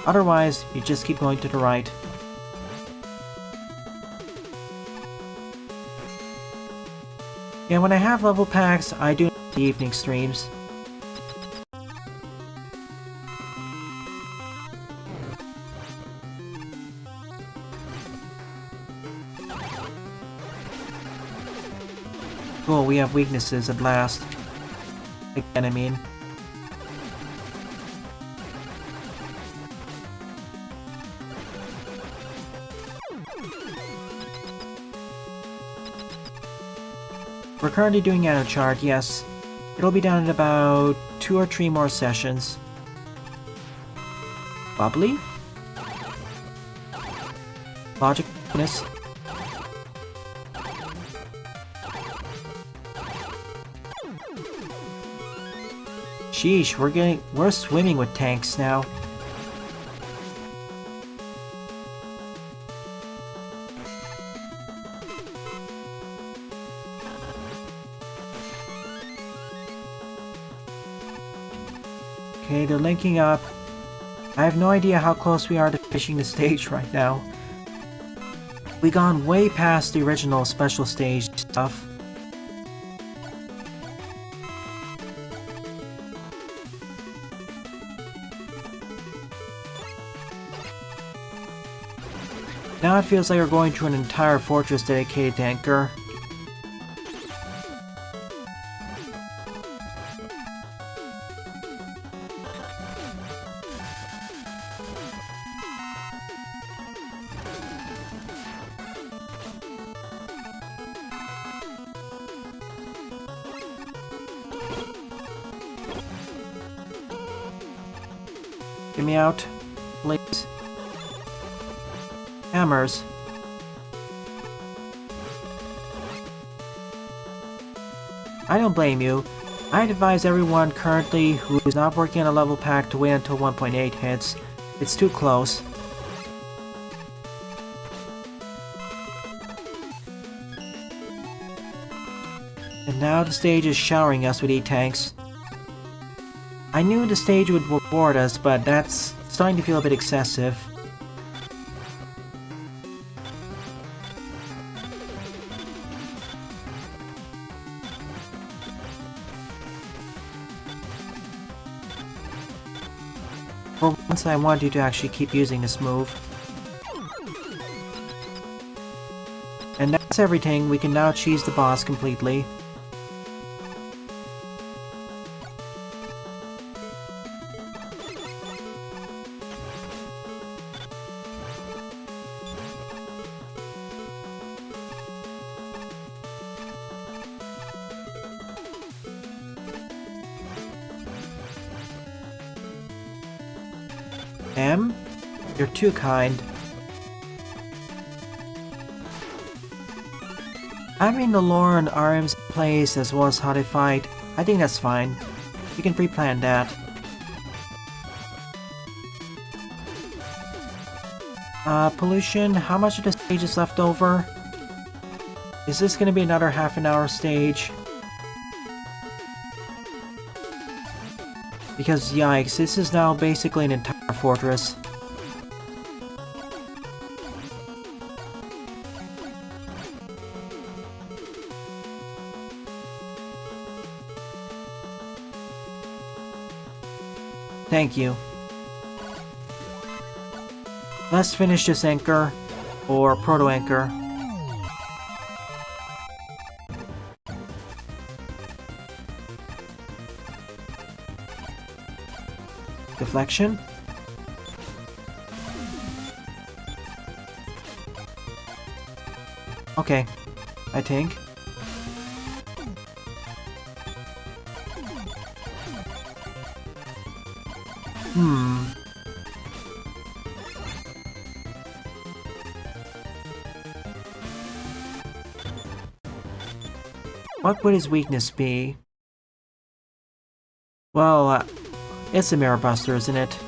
Otherwise, you just keep going to the right. Yeah, when I have level packs, I do the evening streams. Cool, we have weaknesses at last. Again, I mean. We're currently doing Anno Chart, yes. It'll be done in about 2 or 3 more sessions. Bubbly? Logicness? Sheesh, we're swimming with tanks now. Okay, they're linking up. I have no idea how close we are to finishing the stage right now. We've gone way past the original special stage stuff. Now it feels like we're going to an entire fortress dedicated to Anchor. Get me out, please. Hammers. I don't blame you. I'd advise everyone currently who is not working on a level pack to wait until 1.8 hits. It's too close. And now the stage is showering us with E-tanks. I knew the stage would reward us, but that's starting to feel a bit excessive. For once, I want you to actually keep using this move. And that's everything. We can now cheese the boss completely. Em? You're too kind. Having the lore and RMs in place as well as how they fight, I think that's fine. You can pre-plan that. Pollution, how much of the stage is left over? Is this gonna be another half an hour stage? Because yikes, this is now basically an entire fortress. Thank you. Let's finish this anchor, or proto-anchor. Deflection? Okay, I think. What would his weakness be? Well, it's a Mirror Buster, isn't it?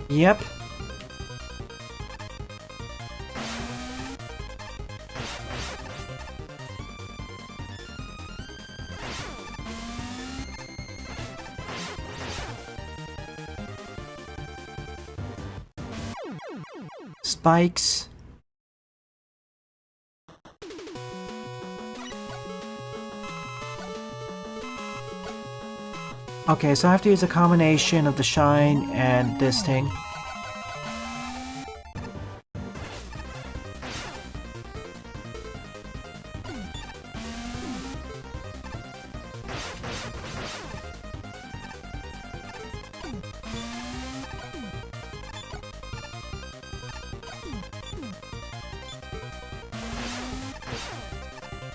Yep. Spikes. Okay, so I have to use a combination of the shine and this thing.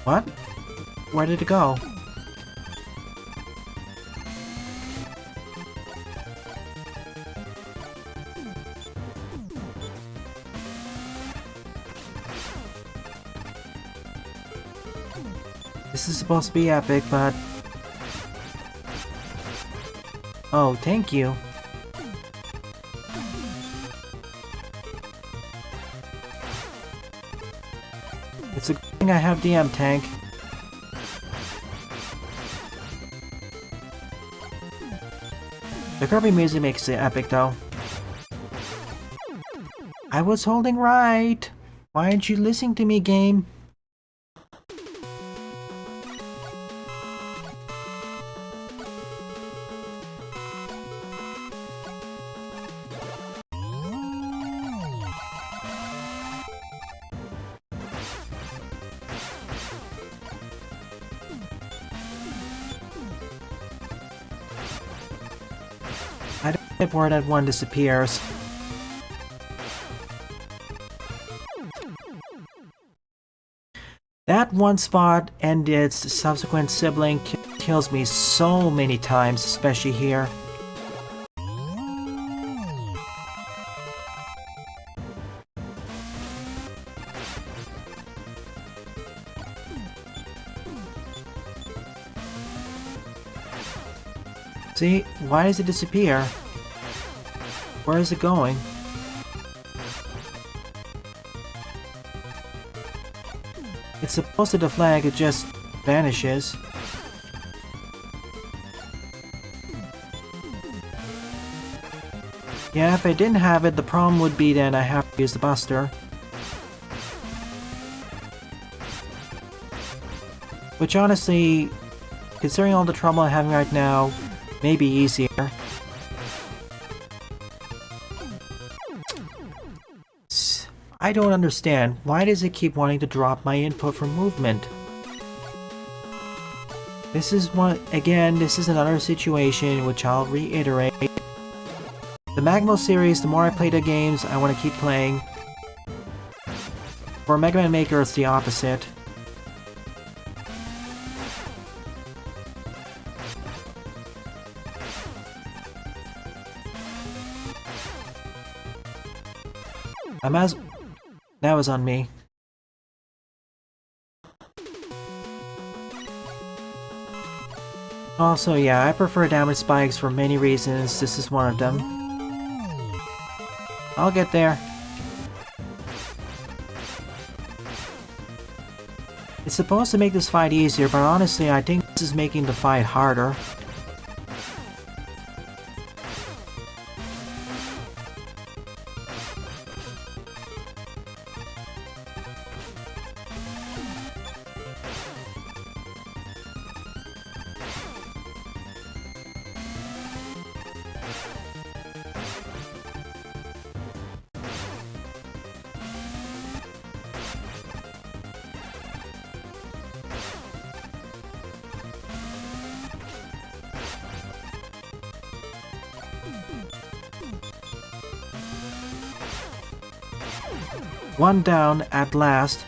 What? Where did it go? This is supposed to be epic, but... Oh, thank you. It's a good thing I have the M-Tank. The Kirby music makes it epic, though. I was holding right! Why aren't you listening to me, game? I don't get where that one disappears. That one spot and its subsequent sibling kills me so many times, especially here. See? Why does it disappear? Where is it going? It's supposed to deflect, it just vanishes. Yeah, if I didn't have it, the problem would be then I have to use the Buster. Which honestly, considering all the trouble I'm having right now, may be easier. I don't understand. Why does it keep wanting to drop my input for movement? This is this is another situation which I'll reiterate. The Magmo series, the more I play the games, I want to keep playing. For Mega Man Maker, it's the opposite. That was on me. Also, yeah, I prefer damage spikes for many reasons. This is one of them. I'll get there. It's supposed to make this fight easier, but honestly, I think this is making the fight harder. One down at last.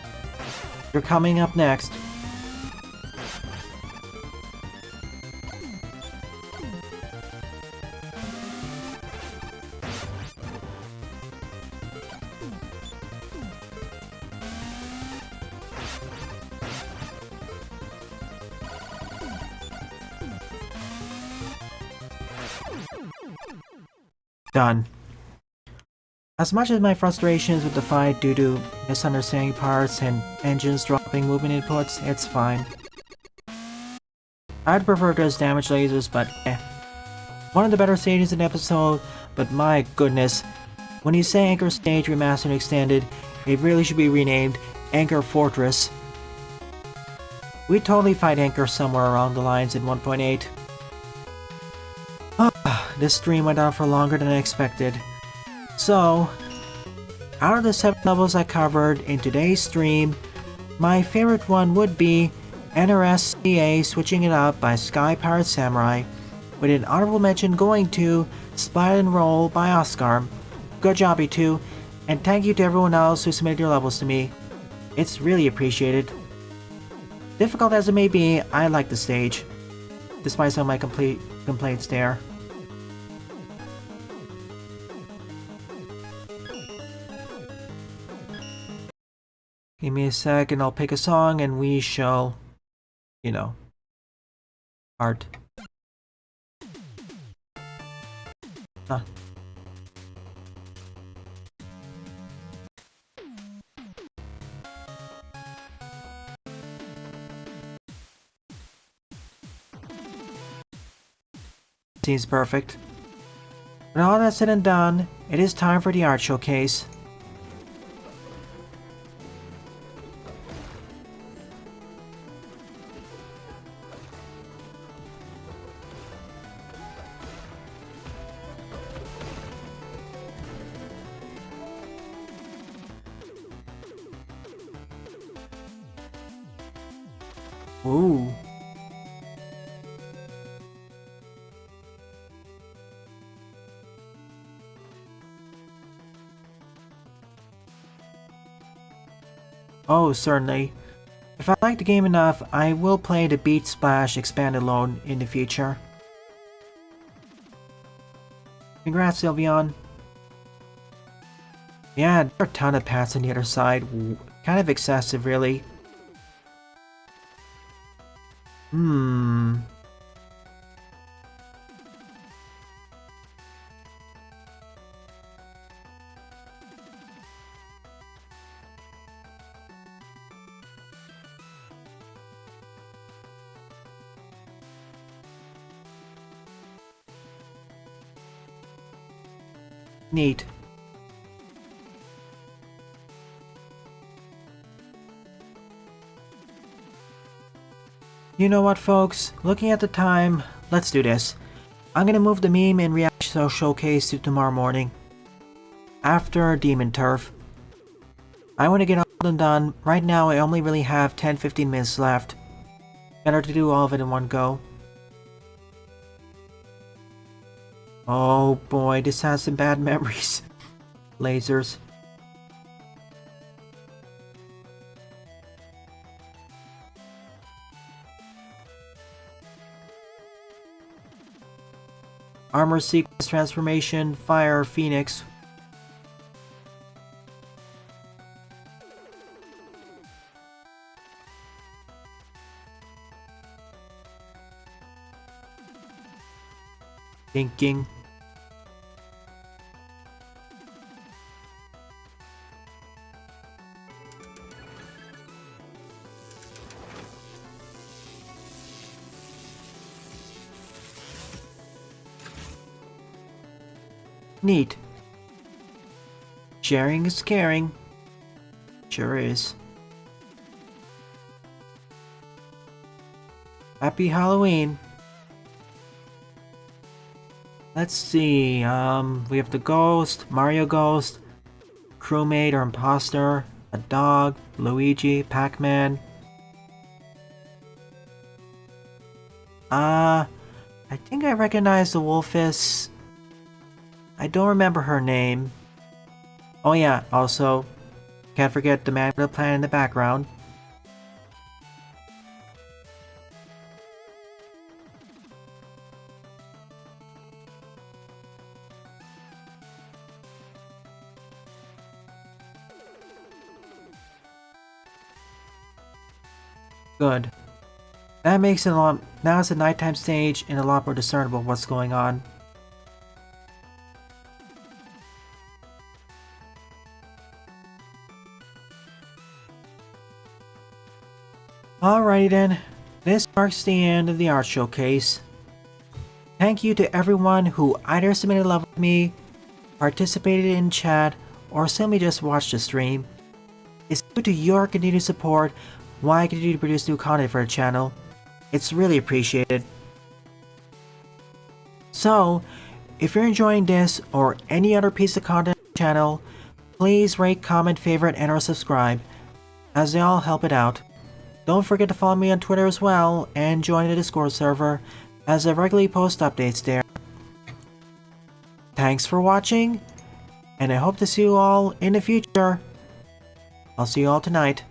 You're coming up next. Done. As much as my frustrations with the fight due to misunderstanding parts and engines dropping movement inputs, it's fine. I'd prefer those damage lasers, but eh. One of the better stages in the episode, but my goodness. When you say Anchor Stage Remastered and Extended, it really should be renamed Anchor Fortress. We'd totally fight Anchor somewhere around the lines in 1.8. This stream went on for longer than I expected. So, out of the 7 levels I covered in today's stream, my favorite one would be NRSCA Switching It Up by Sky Pirate Samurai, with an honorable mention going to Splat and Roll by Oscar. Good job, you two, and thank you to everyone else who submitted your levels to me. It's really appreciated. Difficult as it may be, I like the stage, despite some of my complaints there. Give me a sec and I'll pick a song and we shall, you know, art. Seems perfect. When all that's said and done, it is time for the art showcase. Ooh. Oh, certainly. If I like the game enough, I will play the Beat Splash expanded load in the future. Congrats, Sylveon. Yeah, there are a ton of paths on the other side. Kind of excessive, really. Neat. You know what, folks? Looking at the time, let's do this. I'm gonna move the meme and reaction showcase to tomorrow morning, after Demon Turf. I want to get all them done. Right now I only really have 10-15 minutes left. Better to do all of it in one go. Oh boy, this has some bad memories. Lasers. Armor sequence transformation, fire, phoenix. Thinking. Neat. Sharing is caring. Sure is. Happy Halloween. Let's see, we have the ghost, Mario Ghost, crewmate or imposter, a dog, Luigi, Pac-Man. I think I recognize the Wolfess. I don't remember her name. Oh yeah, also, can't forget the man with the plan in the background. Good. That makes it a lot. Now it's a nighttime stage and a lot more discernible what's going on. Alrighty then, this marks the end of the art showcase. Thank you to everyone who either submitted love with me, participated in chat, or simply just watched the stream. It's due to your continued support why I continue to produce new content for the channel. It's really appreciated. So, if you're enjoying this or any other piece of content on the channel, please rate, comment, favorite, and or subscribe, as they all help it out. Don't forget to follow me on Twitter as well, and join the Discord server, as I regularly post updates there. Thanks for watching, and I hope to see you all in the future. I'll see you all tonight.